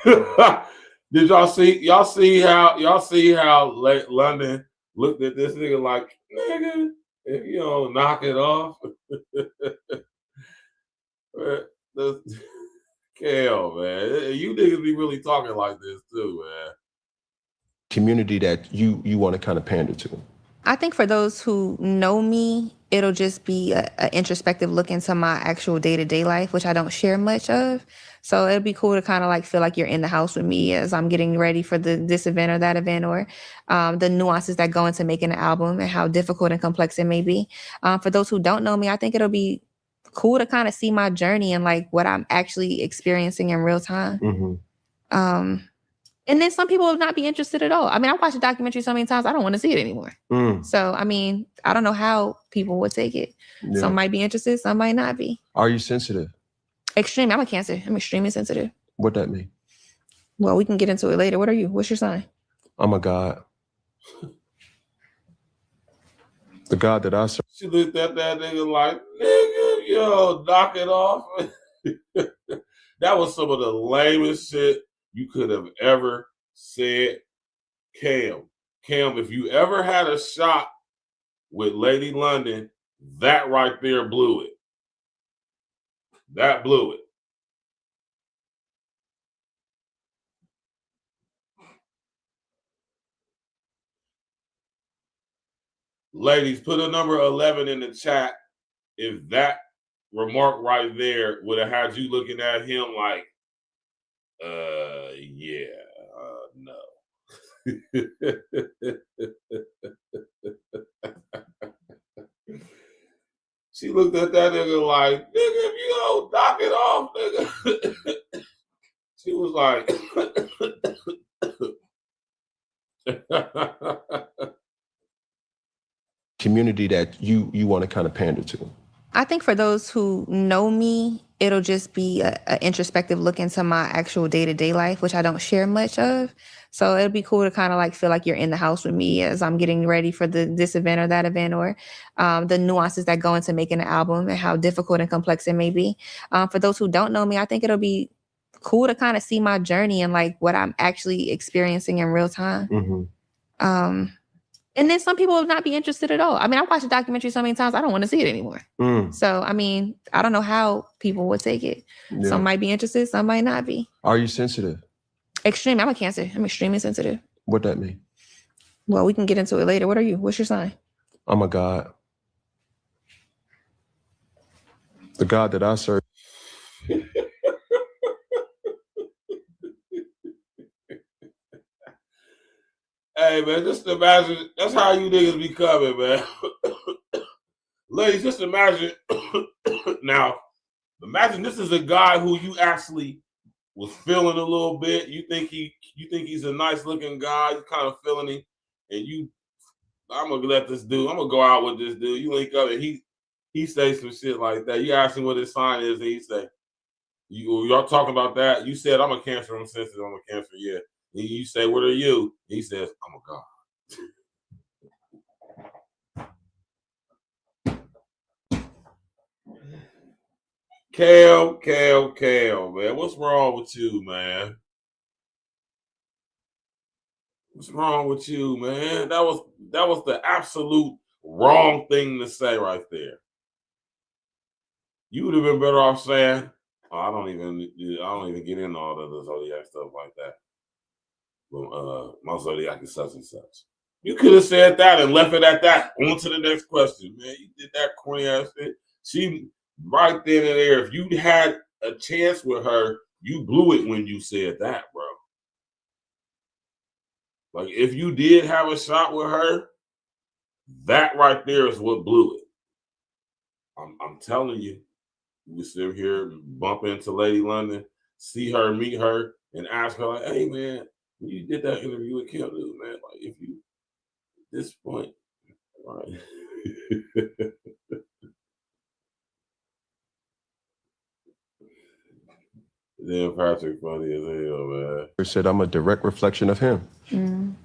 Did y'all see how London looked at this nigga like, nigga, if you don't knock it off. Kale, man. You niggas be really talking like this too, man. Community that you want to kind of pander to. I think for those who know me, it'll just be an introspective look into my actual day-to-day life, which I don't share much of. So it'd be cool to kind of like feel like you're in the house with me as I'm getting ready for this event or that event, or the nuances that go into making an album and how difficult and complex it may be. For those who don't know me, I think it'll be cool to kind of see my journey and like what I'm actually experiencing in real time. And then some people will not be interested at all. I mean, I've watched a documentary so many times, I don't want to see it anymore. So, I mean, I don't know how people would take it. Yeah. Some might be interested, some might not be. Are you sensitive? Extreme. I'm a Cancer. I'm extremely sensitive. What that mean? Well, we can get into it later. What are you? What's your sign? I'm a God. The God that I serve. She looked at that nigga like, nigga, yo, knock it off. That was some of the lamest shit you could have ever said. Cam, if you ever had a shot with Lady London, that right there blew it. That blew it. Ladies, put a number 11 in the chat if that remark right there would have had you looking at him like, no. She looked at that nigga like, nigga, if you don't knock it off, nigga. She was like, community that you want to kind of pander to. I think for those who know me, it'll just be an introspective look into my actual day-to-day life, which I don't share much of. So it'd be cool to kind of like feel like you're in the house with me as I'm getting ready for this event or that event, or the nuances that go into making an album and how difficult and complex it may be. For those who don't know me, I think it'll be cool to kind of see my journey and like what I'm actually experiencing in real time. And then some people will not be interested at all. I mean, I've watched a documentary so many times, I don't want to see it anymore. So, I mean, I don't know how people would take it. Yeah. Some might be interested, some might not be. Are you sensitive? Extreme. I'm a Cancer. I'm extremely sensitive. What that mean? Well, we can get into it later. What are you? What's your sign? I'm a God. The God that I serve. Hey, man, just imagine, that's how you niggas be coming, man. Ladies, just imagine, now, imagine this is a guy who you actually was feeling a little bit. You think he's a nice looking guy, you kind of feeling him, and I'm gonna let this dude, I'm gonna go out with this dude. You link up and he say some shit like that. You ask him what his sign is, and he say, y'all talking about that? You said, I'm a Cancer, I'm sensitive, I'm a Cancer, yeah. And you say, what are you? He says, I'm a God. Kale, man. What's wrong with you, man? What's wrong with you, man? That was the absolute wrong thing to say right there. You would have been better off saying, oh, I don't even get into all the zodiac stuff like that. Well, my zodiac is such and such. You could have said that and left it at that. On to the next question, man. You did that corny ass shit. She right then and there. If you had a chance with her, you blew it when you said that, bro. Like, if you did have a shot with her, that right there is what blew it. I'm telling you, you sit here, bump into Lady London, see her, meet her, and ask her, like, hey, man, you did that interview with Kim, dude, man. Like, if you, at this point, all right. Then Patrick funny as hell, man. He said, I'm a direct reflection of him. Mm.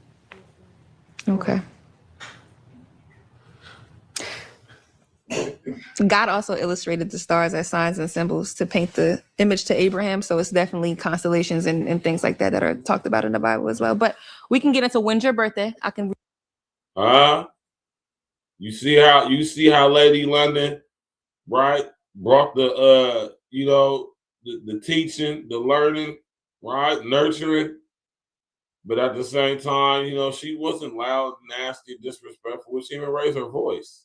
Okay. God also illustrated the stars as signs and symbols to paint the image to Abraham. So it's definitely constellations and things like that are talked about in the Bible as well. But we can get into when's your birthday. I can. You see how Lady London, right, brought the the teaching, the learning, right, nurturing. But at the same time, she wasn't loud, nasty, disrespectful. She even raised her voice.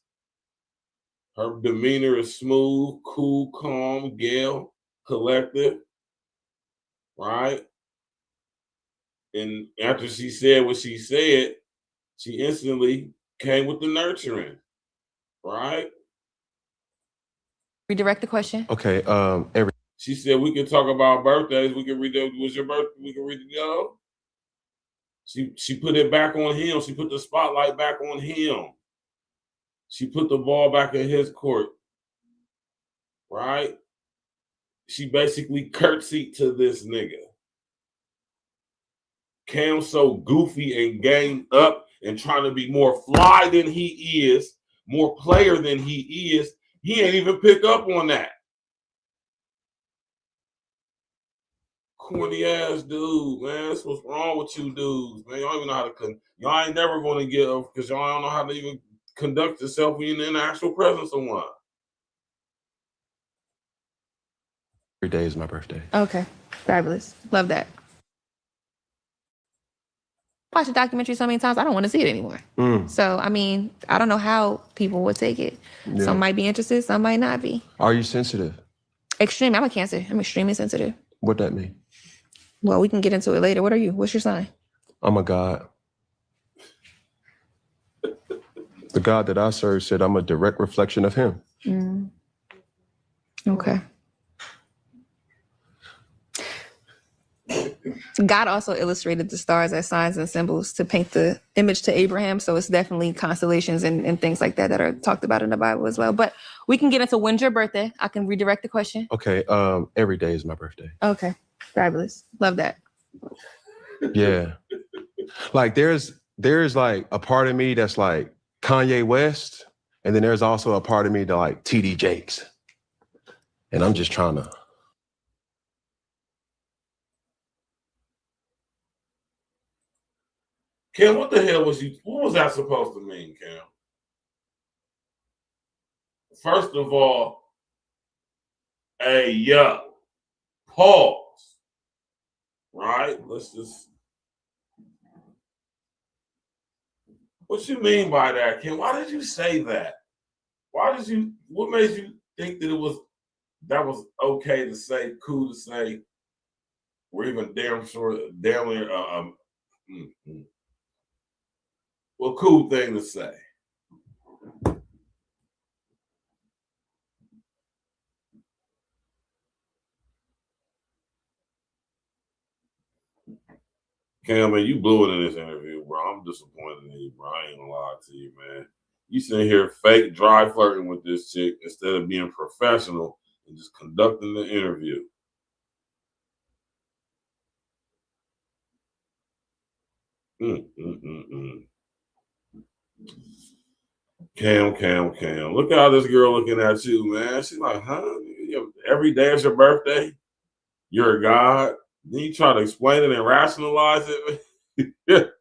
Her demeanor is smooth, cool, calm, Gail, collective, right? And after she said what she said, she instantly came with the nurturing, right? Redirect the question. Okay. She said we can talk about birthdays. We can read it. Was your birthday? We can read it. She put it back on him. She put the spotlight back on him. She put the ball back in his court, right? She basically curtsied to this nigga. Cam's so goofy and gang up and trying to be more fly than he is, more player than he is. He ain't even pick up on that. Corny ass dude, man. That's what's wrong with you dudes, man. Y'all even know how to y'all ain't never gonna get up because y'all don't know how to even conduct yourself when you're in the actual presence of one. Every day is my birthday. Okay. Fabulous. Love that. Watch the documentary so many times, I don't want to see it anymore. So, I mean, I don't know how people would take it. Yeah. Some might be interested, some might not be. Are you sensitive? Extreme. I'm a Cancer. I'm extremely sensitive. What that mean? Well, we can get into it later. What are you? What's your sign? I'm a God. The God that I serve said I'm a direct reflection of him. Okay. God also illustrated the stars as signs and symbols to paint the image to Abraham. So it's definitely constellations and things like that are talked about in the Bible as well. But we can get into when's your birthday. I can redirect the question. Okay. Every day is my birthday. Okay. Fabulous. Love that. Yeah. Like there's like a part of me that's like Kanye West. And then there's also a part of me that like TD Jakes. And I'm just trying to. Cam, what the hell what was that supposed to mean, Cam? First of all, hey, yo, pause. Right? Let's just. What you mean by that, Kim? Why did you say that? What made you think that that was okay to say, cool to say, or even damn near, well, cool thing to say. Cam, man, you blew it in this interview, bro. I'm disappointed in you, bro. I ain't gonna lie to you, man. You sitting here fake dry flirting with this chick instead of being professional and just conducting the interview. Cam. Look how this girl looking at you, man. She's like, huh? Every day is your birthday. You're a God. Then you try to explain it and rationalize it.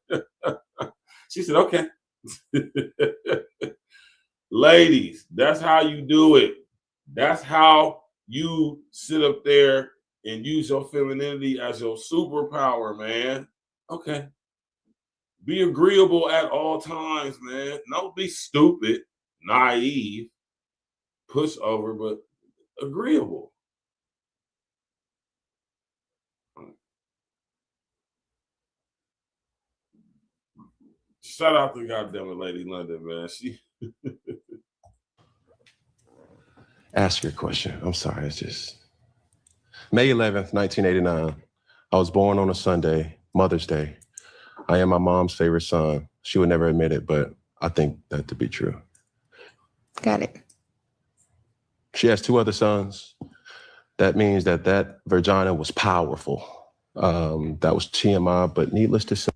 She said, okay. Ladies, that's how you do it. That's how you sit up there and use your femininity as your superpower, man. Okay. Be agreeable at all times, man. Don't be stupid, naive, pushover, but agreeable. Shout out to goddamn Lady London, man. She Ask your question. I'm sorry. It's just May 11th, 1989. I was born on a Sunday, Mother's Day. I am my mom's favorite son. She would never admit it, but I think that to be true. Got it. She has 2 other sons. That means that vagina was powerful. That was TMI, but needless to say.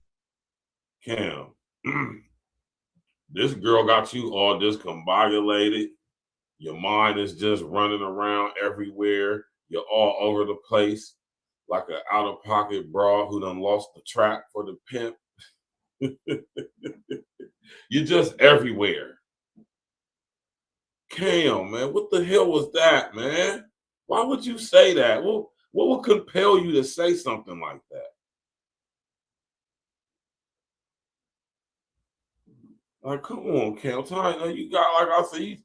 Cam, this girl got you all discombobulated. Your mind is just running around everywhere. You're all over the place like an out-of-pocket bra who done lost the track for the pimp. You're just everywhere. Cam, man, what the hell was that, man? Why would you say that? What would compel you to say something like that? Like, come on, Cam. You got, like I said,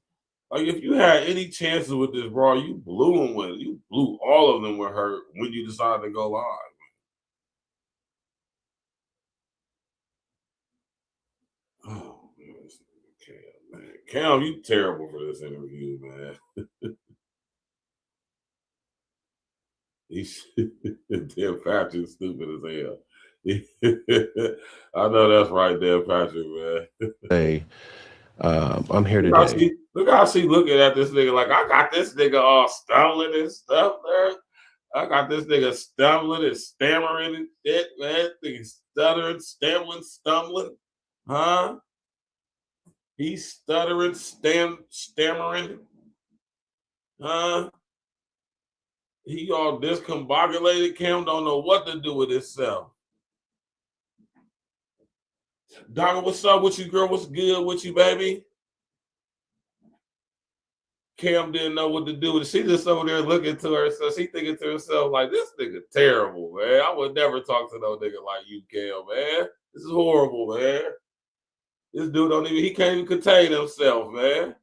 like if you had any chances with this bra, you blew them with it. You blew all of them with her when you decided to go live. Oh, man. Cam, you terrible for this interview, man. He's damn Patrick stupid as hell. I know that's right there, Patrick, man. Hey, I'm here today. Look how she looking at this nigga like, I got this nigga all stumbling and stuff there. I got this nigga stumbling and stammering and shit, man. Nigga stuttering, stumbling. Huh? He's stuttering, stammering. Huh? He all discombobulated. Cam don't know what to do with himself. Donna, what's up with you, girl? What's good with you, baby? Cam didn't know what to do. She just over there looking to her, so she thinking to herself, like, this nigga terrible, man. I would never talk to no nigga like you, Cam, man. This is horrible, man. This dude he can't even contain himself, man.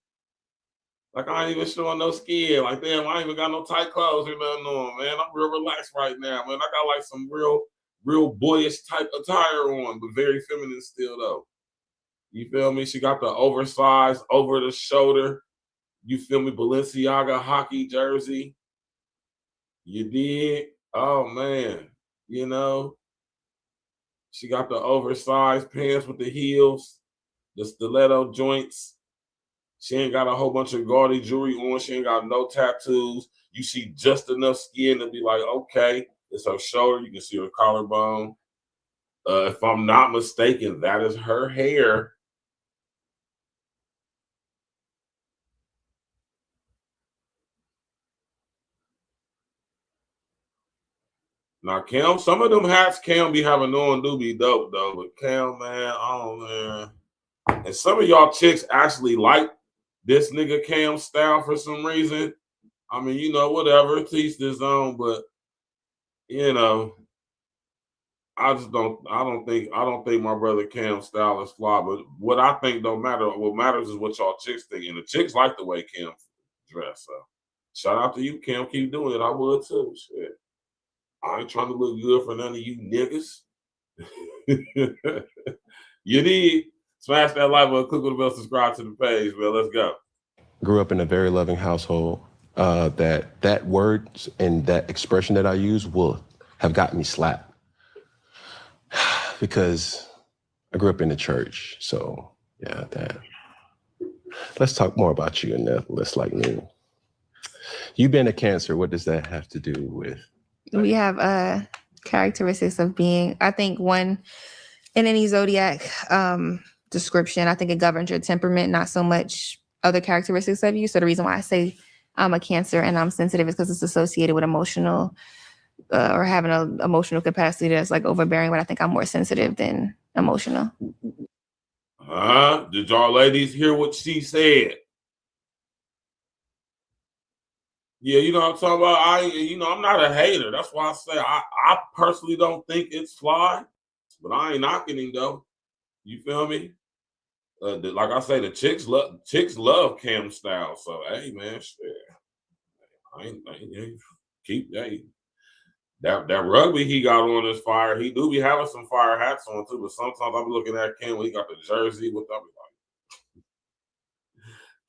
Like, I ain't even showing no skin. Like, damn, I ain't even got no tight clothes or nothing on, man. I'm real relaxed right now, man. I got like some real boyish type attire on, but very feminine still, though. You feel me? She got the oversized, over the shoulder, you feel me, Balenciaga hockey jersey. You did? Oh, man. You know? She got the oversized pants with the heels, the stiletto joints. She ain't got a whole bunch of gaudy jewelry on. She ain't got no tattoos. You see just enough skin to be like, okay, it's her shoulder. You can see her collarbone. If I'm not mistaken, that is her hair. Now, Cam, some of them hats Cam be having on do be dope, though. But Cam, man, oh, man. And some of y'all chicks actually like this nigga Cam style for some reason. I mean, you know, whatever, teach his own, but you know, I don't think my brother Cam style is fly, but what I think don't matter. What matters is what y'all chicks think. And the chicks like the way Cam dress. So shout out to you, Cam. Keep doing it. I would too. Shit. I ain't trying to look good for none of you niggas. You need smash that like button, click on the bell, subscribe to the page, man. Let's go. Grew up in a very loving household. That words and that expression that I use will have gotten me slapped because I grew up in the church. So yeah, that. Let's talk more about you and that list like me. You being a Cancer, what does that have to do with? We have characteristics of being, I think, one in any zodiac description, I think it governs your temperament, not so much other characteristics of you. So the reason why I say I'm a Cancer and I'm sensitive is because it's associated with emotional or having an emotional capacity that's like overbearing, but I think I'm more sensitive than emotional. Did y'all ladies hear what she said? Yeah, you know what I'm talking about. I'm not a hater. That's why I say I personally don't think it's fly, but I ain't knocking him though. You feel me? Like I say, the chicks love Cam style. So hey, man, shit. I ain't keep that rugby he got on is fire. He do be having some fire hats on too, but sometimes I'm looking at Cam when he got the jersey with them.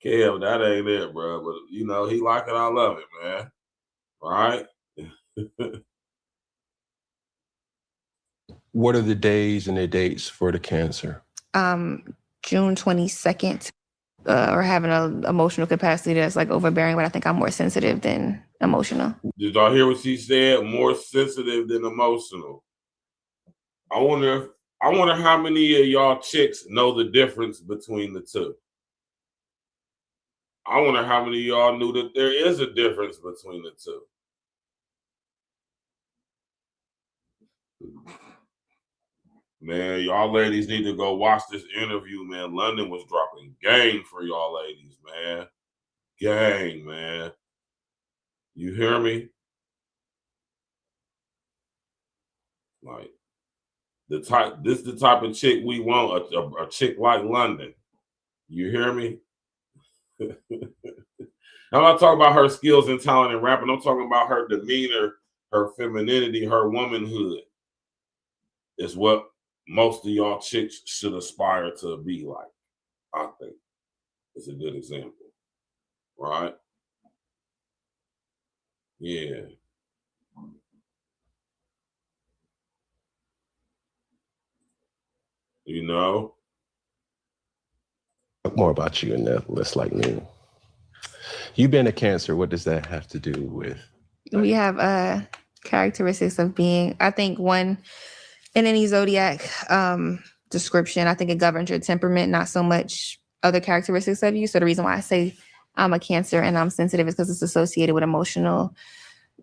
Cam, that ain't it, bro. But he like it. I love it, man. All right. What are the days and the dates for the cancer? June 22nd, or having an emotional capacity that's like overbearing, but I think I'm more sensitive than emotional. Did y'all hear what she said? More sensitive than emotional. I wonder how many of y'all chicks know the difference between the two. I wonder how many of y'all knew that there is a difference between the two. Man, y'all ladies need to go watch this interview, man. London was dropping game for y'all ladies, man. Gang, man. You hear me? Like, this the type of chick we want, a chick like London. You hear me? I'm not talking about her skills and talent in rapping. I'm talking about her demeanor, her femininity, her womanhood. Is what most of y'all chicks should aspire to be like. I think it's a good example, right? Yeah. More about you in that list like me. You being a Cancer, what does that have to do with? We have characteristics of being, I think, one in any zodiac description, I think it governs your temperament, not so much other characteristics of you. So the reason why I say I'm a Cancer and I'm sensitive is because it's associated with emotional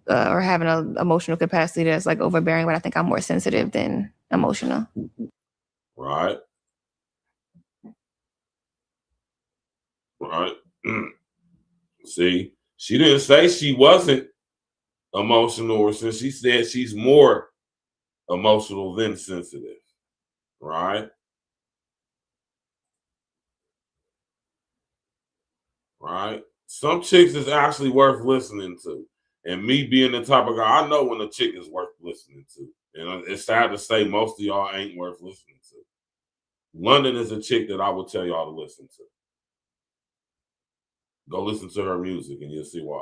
or having an emotional capacity that's like overbearing, but I think I'm more sensitive than emotional. Right. See, she didn't say she wasn't emotional, or since she said she's more emotional than sensitive. Right. Some chicks is actually worth listening to. And me being the type of guy, I know when a chick is worth listening to. And it's sad to say most of y'all ain't worth listening to. London is a chick that I would tell y'all to listen to. Go listen to her music and you'll see why.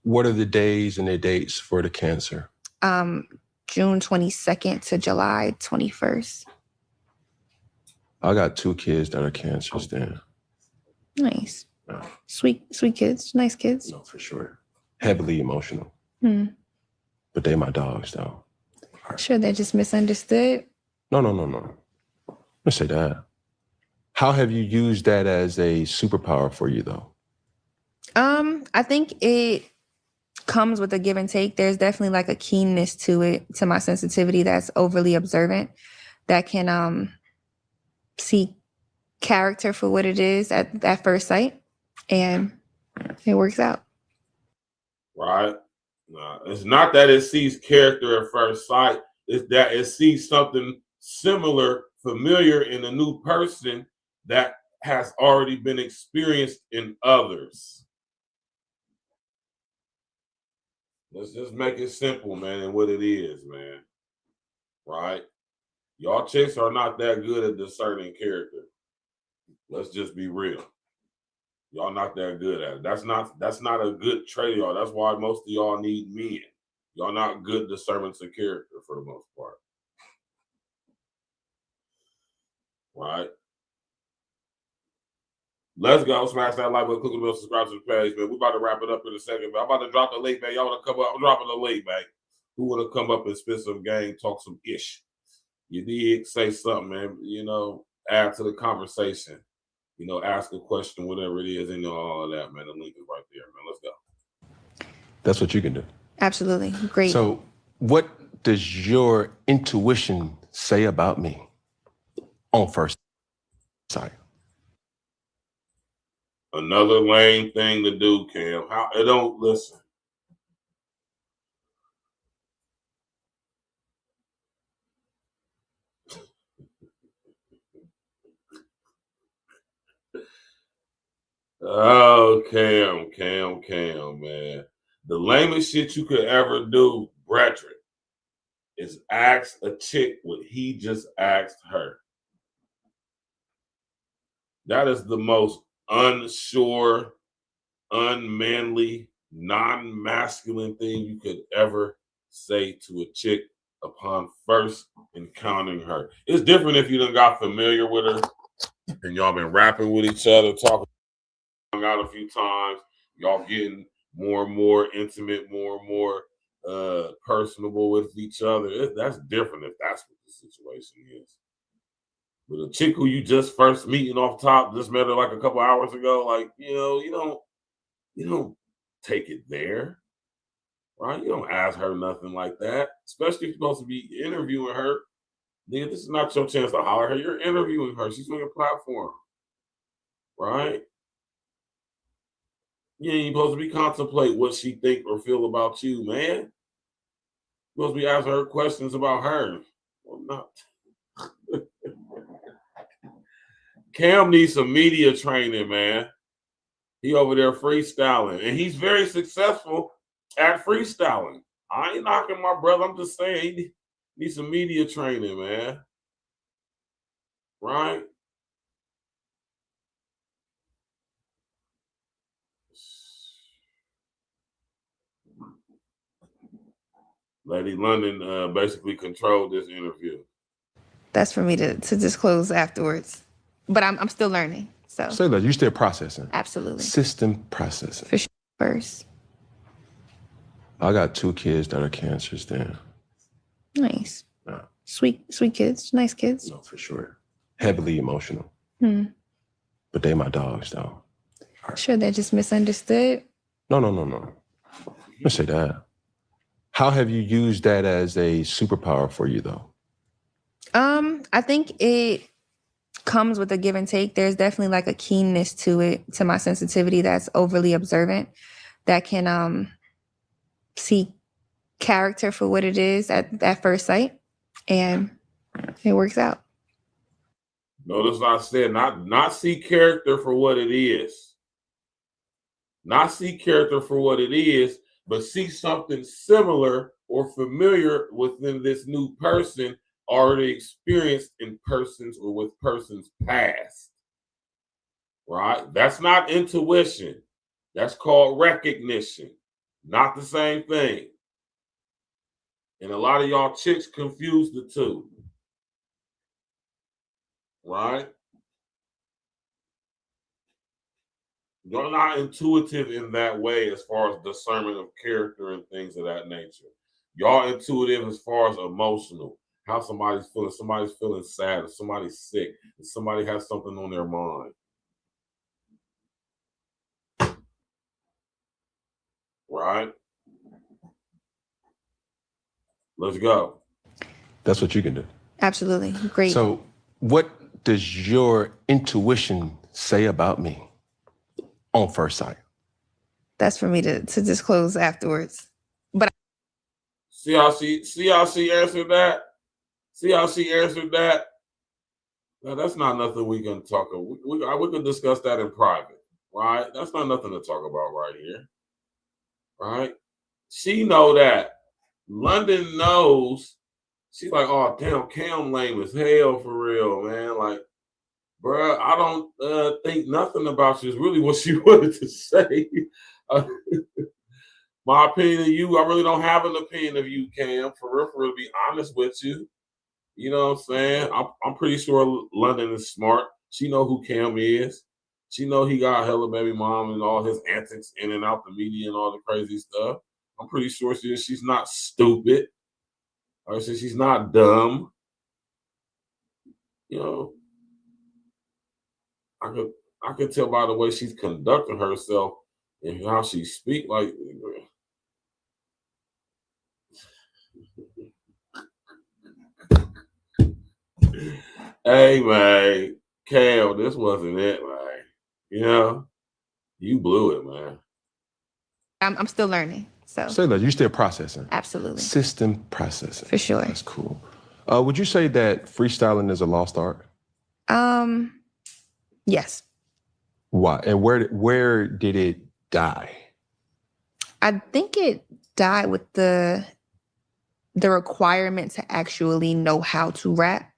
What are the days and the dates for the Cancer? June 22nd to July 21st. I got 2 kids that are Cancers then. Nice. Sweet kids. Nice kids. No, for sure. Heavily emotional. But they my dogs, though. Sure, they're just misunderstood. No. Let's say that. How have you used that as a superpower for you, though? I think it comes with a give and take. There's definitely like a keenness to it, to my sensitivity that's overly observant, that can see character for what it is at first sight, and it works out. Right. It's not that it sees character at first sight. It's that it sees something similar, familiar in a new person that has already been experienced in others. Let's just make it simple, man, and what it is, man. Right? Y'all chicks are not that good at discerning character. Let's just be real. Y'all not that good at it. That's not a good trait, y'all. That's why most of y'all need men. Y'all not good discernments of character for the most part. Right? Let's go. Smash that like button, click on the bell, subscribe to the page, man. We're about to wrap it up in a second, man. I'm about to drop the link, man. Y'all want to come up? I'm dropping the link, man. Who want to come up and spit some game, talk some ish? You dig? Say something, man. Add to the conversation. Ask a question, whatever it is, and all of that, man. The link is right there, man. Let's go. That's what you can do. Absolutely. Great. So what does your intuition say about me on first sight? Another lame thing to do, Cam. How it don't listen. Oh, Cam, man. The lamest shit you could ever do, brethren, is ask a chick what he just asked her. That is the most unsure, unmanly, non-masculine thing you could ever say to a chick upon first encountering her. It's different if you done got familiar with her and y'all been rapping with each other, talking out a few times, y'all getting more and more intimate, more and more personable with each other. That's different if that's what the situation is. But a chick who you just first meeting off top, just met her like a couple hours ago, like, you don't take it there, right? You don't ask her nothing like that, especially if you're supposed to be interviewing her. Nigga, this is not your chance to holler at her. You're interviewing her. She's on your platform, right? You ain't supposed to be contemplate what she think or feel about you, man. You're supposed to be asking her questions about her. Well, not. Cam needs some media training, man. He over there freestyling, and he's very successful at freestyling. I ain't knocking my brother. I'm just saying he needs some media training, man. Right? Lady London basically controlled this interview. That's for me to disclose afterwards. But I'm still learning. So Say that you're still processing. Absolutely. System processing. For sure. First. I got 2 kids that are cancers then. Nice. No. Sweet kids. Nice kids. No, for sure. Heavily emotional. But they my dogs, though. Sure, they're just misunderstood. No. Let's say that. How have you used that as a superpower for you, though? I think it comes with a give and take. There's definitely like a keenness to it, to my sensitivity that's overly observant, that can see character for what it is at first sight, and it works out. Notice I said not see character for what it is. Not see character for what it is, but see something similar or familiar within this new person already experienced in persons or with persons past. Right? That's not intuition. That's called recognition. Not the same thing. And a lot of y'all chicks confuse the two. Right? You're not intuitive in that way as far as discernment of character and things of that nature. Y'all intuitive as far as emotional. How somebody's feeling sad, if somebody's sick, if somebody has something on their mind. Right? Let's go. That's what you can do. Absolutely. Great. So what does your intuition say about me on first sight? That's for me to disclose afterwards. But see how she answered that? See how she answered that? Now, that's not nothing we can talk about. We can discuss that in private, right? That's not nothing to talk about right here, right? She know that. London knows. She's like, oh, damn, Cam lame as hell for real, man. Like, bruh, I don't think nothing about you is really what she wanted to say. My opinion of you, I really don't have an opinion of you, Cam, for real, to be honest with you. You know what I'm saying? I'm pretty sure London is smart. She know who Cam is. She know he got hella baby mom and all his antics in and out the media and all the crazy stuff. I'm pretty sure she's not stupid. Or she's not dumb. You know, I could tell by the way she's conducting herself and how she speak. Like, Hey, man, Cam, this wasn't it, man. You know, you blew it, man. I'm still learning. So Say that, you still processing. absolutely. System processing. For sure. That's cool. Would you say that freestyling is a lost art? Yes. Why? And where did it die? I think it died with the requirement to actually know how to rap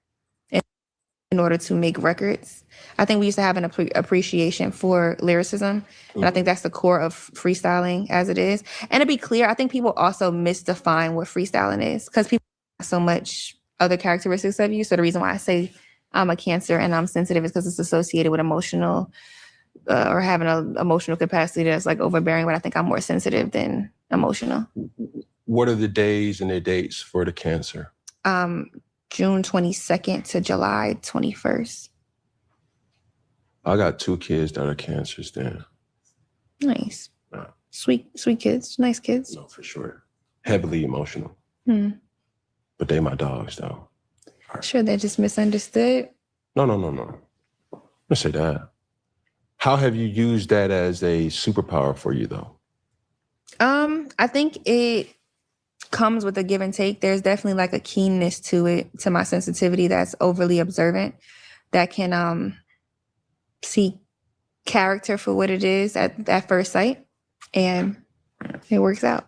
in order to make records. I think we used to have an appreciation for lyricism, and I think that's the core of freestyling as it is. And to be clear, I think people also misdefine what freestyling is because people have so much other characteristics of you. So the reason why I say I'm a Cancer and I'm sensitive is because it's associated with emotional or having an emotional capacity that's like overbearing, but I think I'm more sensitive than emotional. What are the days and the dates for the Cancer? June 22nd to July 21st. I got 2 kids that are Cancers then. Nice. Sweet kids. Nice kids. No, for sure. Heavily emotional. But they my dogs, though. Sure, they're just misunderstood. No. Let's say that. How have you used that as a superpower for you, though? I think it comes with a give and take. There's definitely like a keenness to it, to my sensitivity that's overly observant, that can see character for what it is at first sight, and it works out.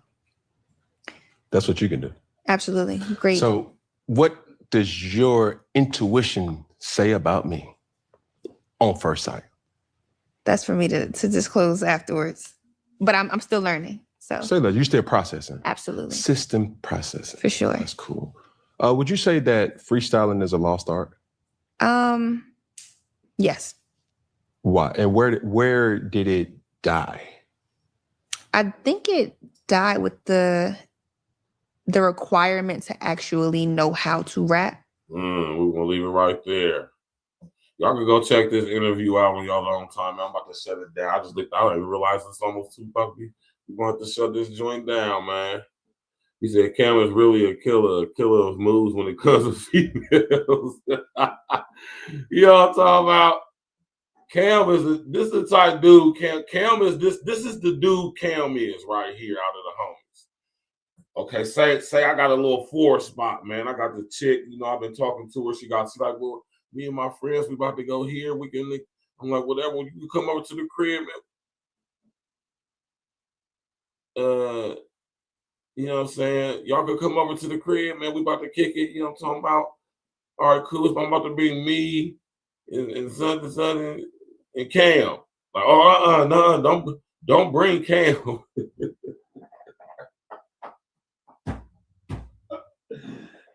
That's what you can do. Absolutely. Great. So what does your intuition say about me on first sight? That's for me to disclose afterwards. But I'm still learning. So Say that, you're still processing. absolutely. System processing. For sure. That's cool. Would you say that freestyling is a lost art? Yes. Why? And where did it die? I think it died with the requirement to actually know how to rap. We're gonna leave it right there. Y'all can go check this interview out on y'all own time. I'm about to shut it down. I didn't even realize it's almost 2 puppy. We're going to have to shut this joint down, man. He said Cam is really a killer of moves when it comes to females. You know what I'm talking about? Cam is this is the type dude. Cam is this is the dude Cam is right here out of the homies. Okay, say I got a little 4 spot, man. I got the chick, you know, I've been talking to her. She's like, well, me and my friends, we about to go here. I'm like, whatever, you can come over to the crib, man. You know what I'm saying? Y'all can come over to the crib, man. We about to kick it, you know what I'm talking about? All right, cool. So I'm about to bring me and son and Cam. Like, no, don't bring Cam.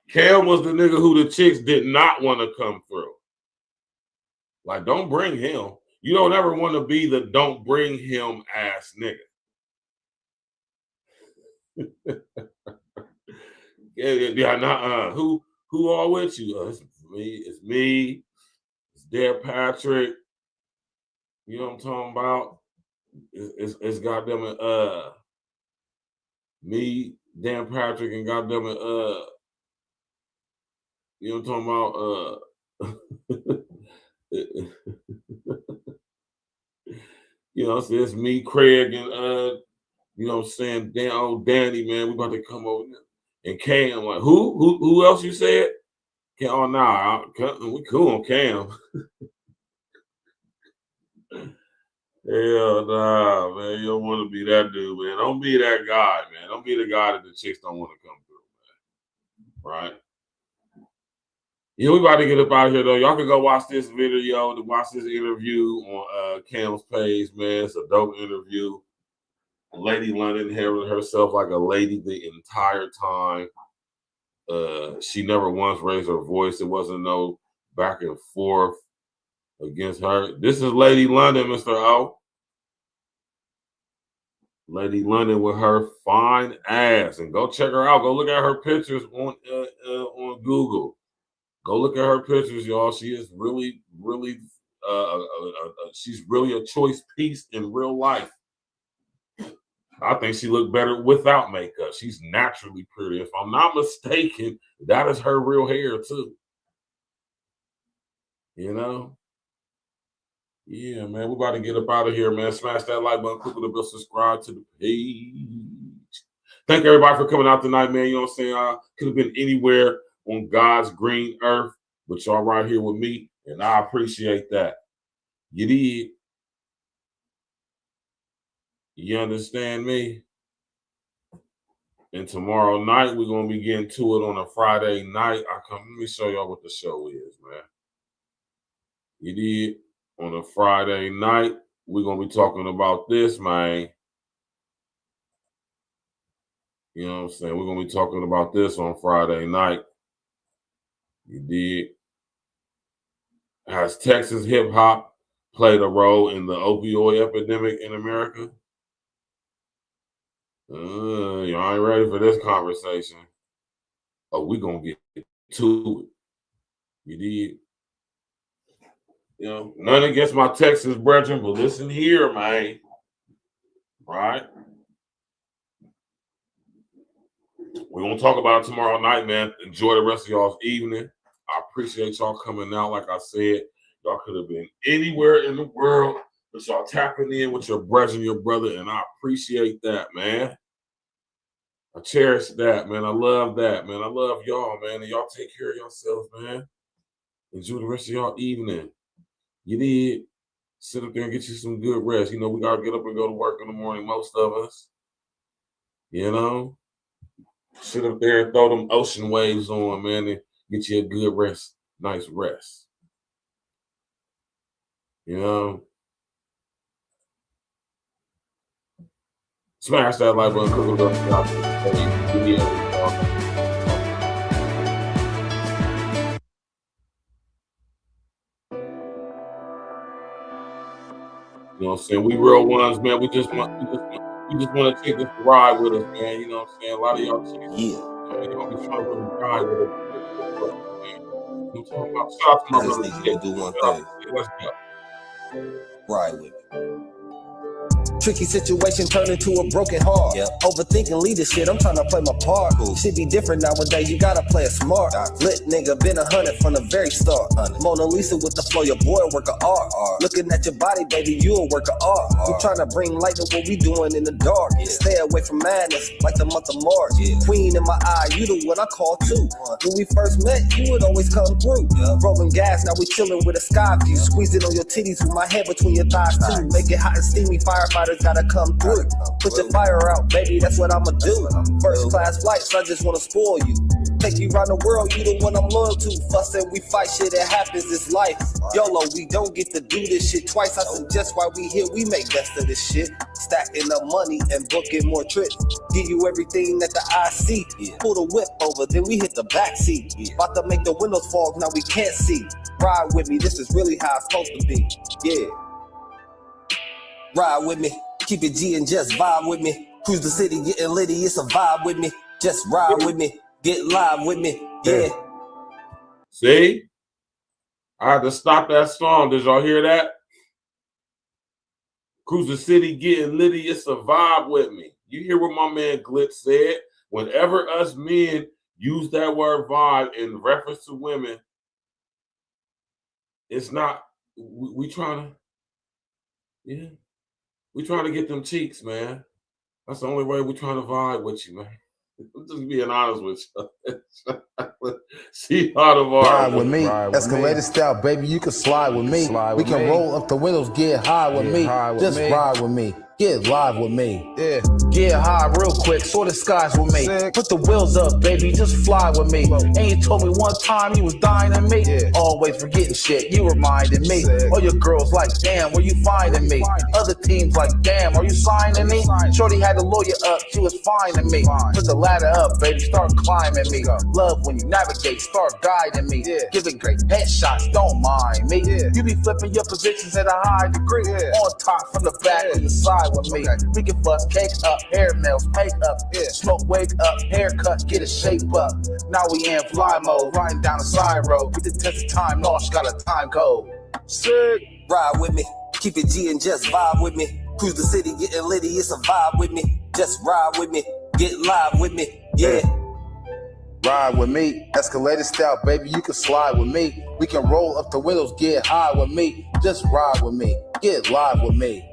Cam was the nigga who the chicks did not want to come through. Like, don't bring him. You don't ever want to be the don't bring him ass nigga. Who all with you? It's me. It's Dare Patrick. You know what I'm talking about? It's goddamn me, Dan Patrick, and goddamn you know what I'm talking about? You know, so it's me, Craig, and you know what I'm saying, Danny, man, we about to come over and Cam. Like, who else you said? Cam, oh nah, we cool on Cam. Hell nah, man. You don't want to be that dude, man. Don't be that guy, man. Don't be the guy that the chicks don't want to come through, man. Right? Yeah, we about to get up out of here, though. Y'all can go watch this video, to watch this interview on Cam's page, man. It's a dope interview. Lady London handled herself like a lady the entire time. She never once raised her voice. It wasn't no back and forth against her. This is Lady London, Mr. O. Lady London with her fine ass. And go check her out. Go look at her pictures on Google. Go look at her pictures, y'all. She is really, really, she's really a choice piece in real life. I think she looked better without makeup. She's naturally pretty. If I'm not mistaken, that is her real hair too. You know? Yeah, man. We're about to get up out of here, man. Smash that like button, click on the bell, subscribe to the page. Thank everybody for coming out tonight, man. You know what I'm saying? I could have been anywhere on God's green earth, but y'all right here with me, and I appreciate that. You did. You understand me? And tomorrow night, we're going to be getting to it on a Friday night. Let me show y'all what the show is, man. You did. On a Friday night, we're going to be talking about this, man. You know what I'm saying? We're going to be talking about this on Friday night. You did. Has Texas hip-hop played a role in the opioid epidemic in America? Y'all ain't ready for this conversation. Oh, we're going to get to it. You did. You know, none against my Texas brethren, but listen here, man. Right? We're going to talk about it tomorrow night, man. Enjoy the rest of y'all's evening. I appreciate y'all coming out. Like I said, y'all could have been anywhere in the world, but y'all tapping in with your brethren, your brother, and I appreciate that, man. I cherish that, man. I love that, man. I love y'all, man. And y'all take care of yourselves, man. Enjoy the rest of y'all evening. You did. Sit up there and get you some good rest. You know, we got to get up and go to work in the morning, most of us. You know? Sit up there and throw them ocean waves on, man, and get you a good rest. Nice rest. You know? Smash that like button, click on the bell. You know what I'm saying? We real ones, man. We just want to take this ride with us, man. You know what I'm saying? A lot of y'all chicks, y'all be trying to really ride with us. Man. I'm talking about shots, my brother. Do one thing. Let's go. Ride with me. Tricky situation turned into a broken heart. Overthinking leader shit, I'm trying to play my part. Shit be different nowadays, you gotta play it smart. Lit nigga, been 100 from the very start. Mona Lisa with the flow, your boy work of art. Looking at your body, baby, you a work of art. We trying to bring light to what we doing in the dark. Stay away from madness, like the month of March. Queen in my eye, you the one I call too. When we first met, you would always come through. Rolling gas, now we chilling with a sky view. Squeezing on your titties with my head between your thighs too. Make it hot and steamy, firefighters gotta come through. Put your fire out, baby, that's what I'ma do. First class flights, I just wanna spoil you. Take you around the world, you the one I'm loyal to. Fussing, we fight, shit, it happens, it's life. YOLO, we don't get to do this shit twice. I suggest while we here, we make best of this shit. Stacking up money and booking more trips. Give you everything that the eye see. Pull the whip over, then we hit the back seat. About to make the windows fog, now we can't see. Ride with me, this is really how it's supposed to be. Yeah. Ride with me. Keep it G and just vibe with me. Cruise the city, getting litty, it's a vibe with me. Just ride with me, get live with me, yeah. See? I had to stop that song. Did y'all hear that? Cruise the city, getting litty, it's a vibe with me. You hear what my man Glitz said? Whenever us men use that word vibe in reference to women, it's not, we trying to, yeah. We trying to get them cheeks, man. That's the only way we trying to vibe with you, man. I'm just being honest with you. See how the vibe. Ride with me. Escalator style, baby. You can slide with me. We can roll up the windows, get high with me. Just ride with me. Get live with me. Yeah. Get high real quick. Soar the skies with me. Put the wheels up, baby. Just fly with me. And you told me one time you was dying in me. Always forgetting shit. You reminded me. All your girls like, damn, where you finding me? Other teams like, damn, are you signing me? Shorty had the lawyer up. She was finding me. Put the ladder up, baby. Start climbing me. Love when you navigate. Start guiding me. Giving great headshots. Don't mind me. You be flipping your positions at a high degree. On top, from the back, and the side with me. We can bust cake up, hair nails, make up, smoke, wake up, haircut, get a shape up. Now we in fly mode, riding down the side road. With the test of time, no, she got a time code. Sick. Ride with me, keep it G and just vibe with me. Cruise the city, getting litty, it's a vibe with me. Just ride with me, get live with me, yeah. Ride with me, escalator style, baby, you can slide with me. We can roll up the windows, get high with me. Just ride with me, get live with me.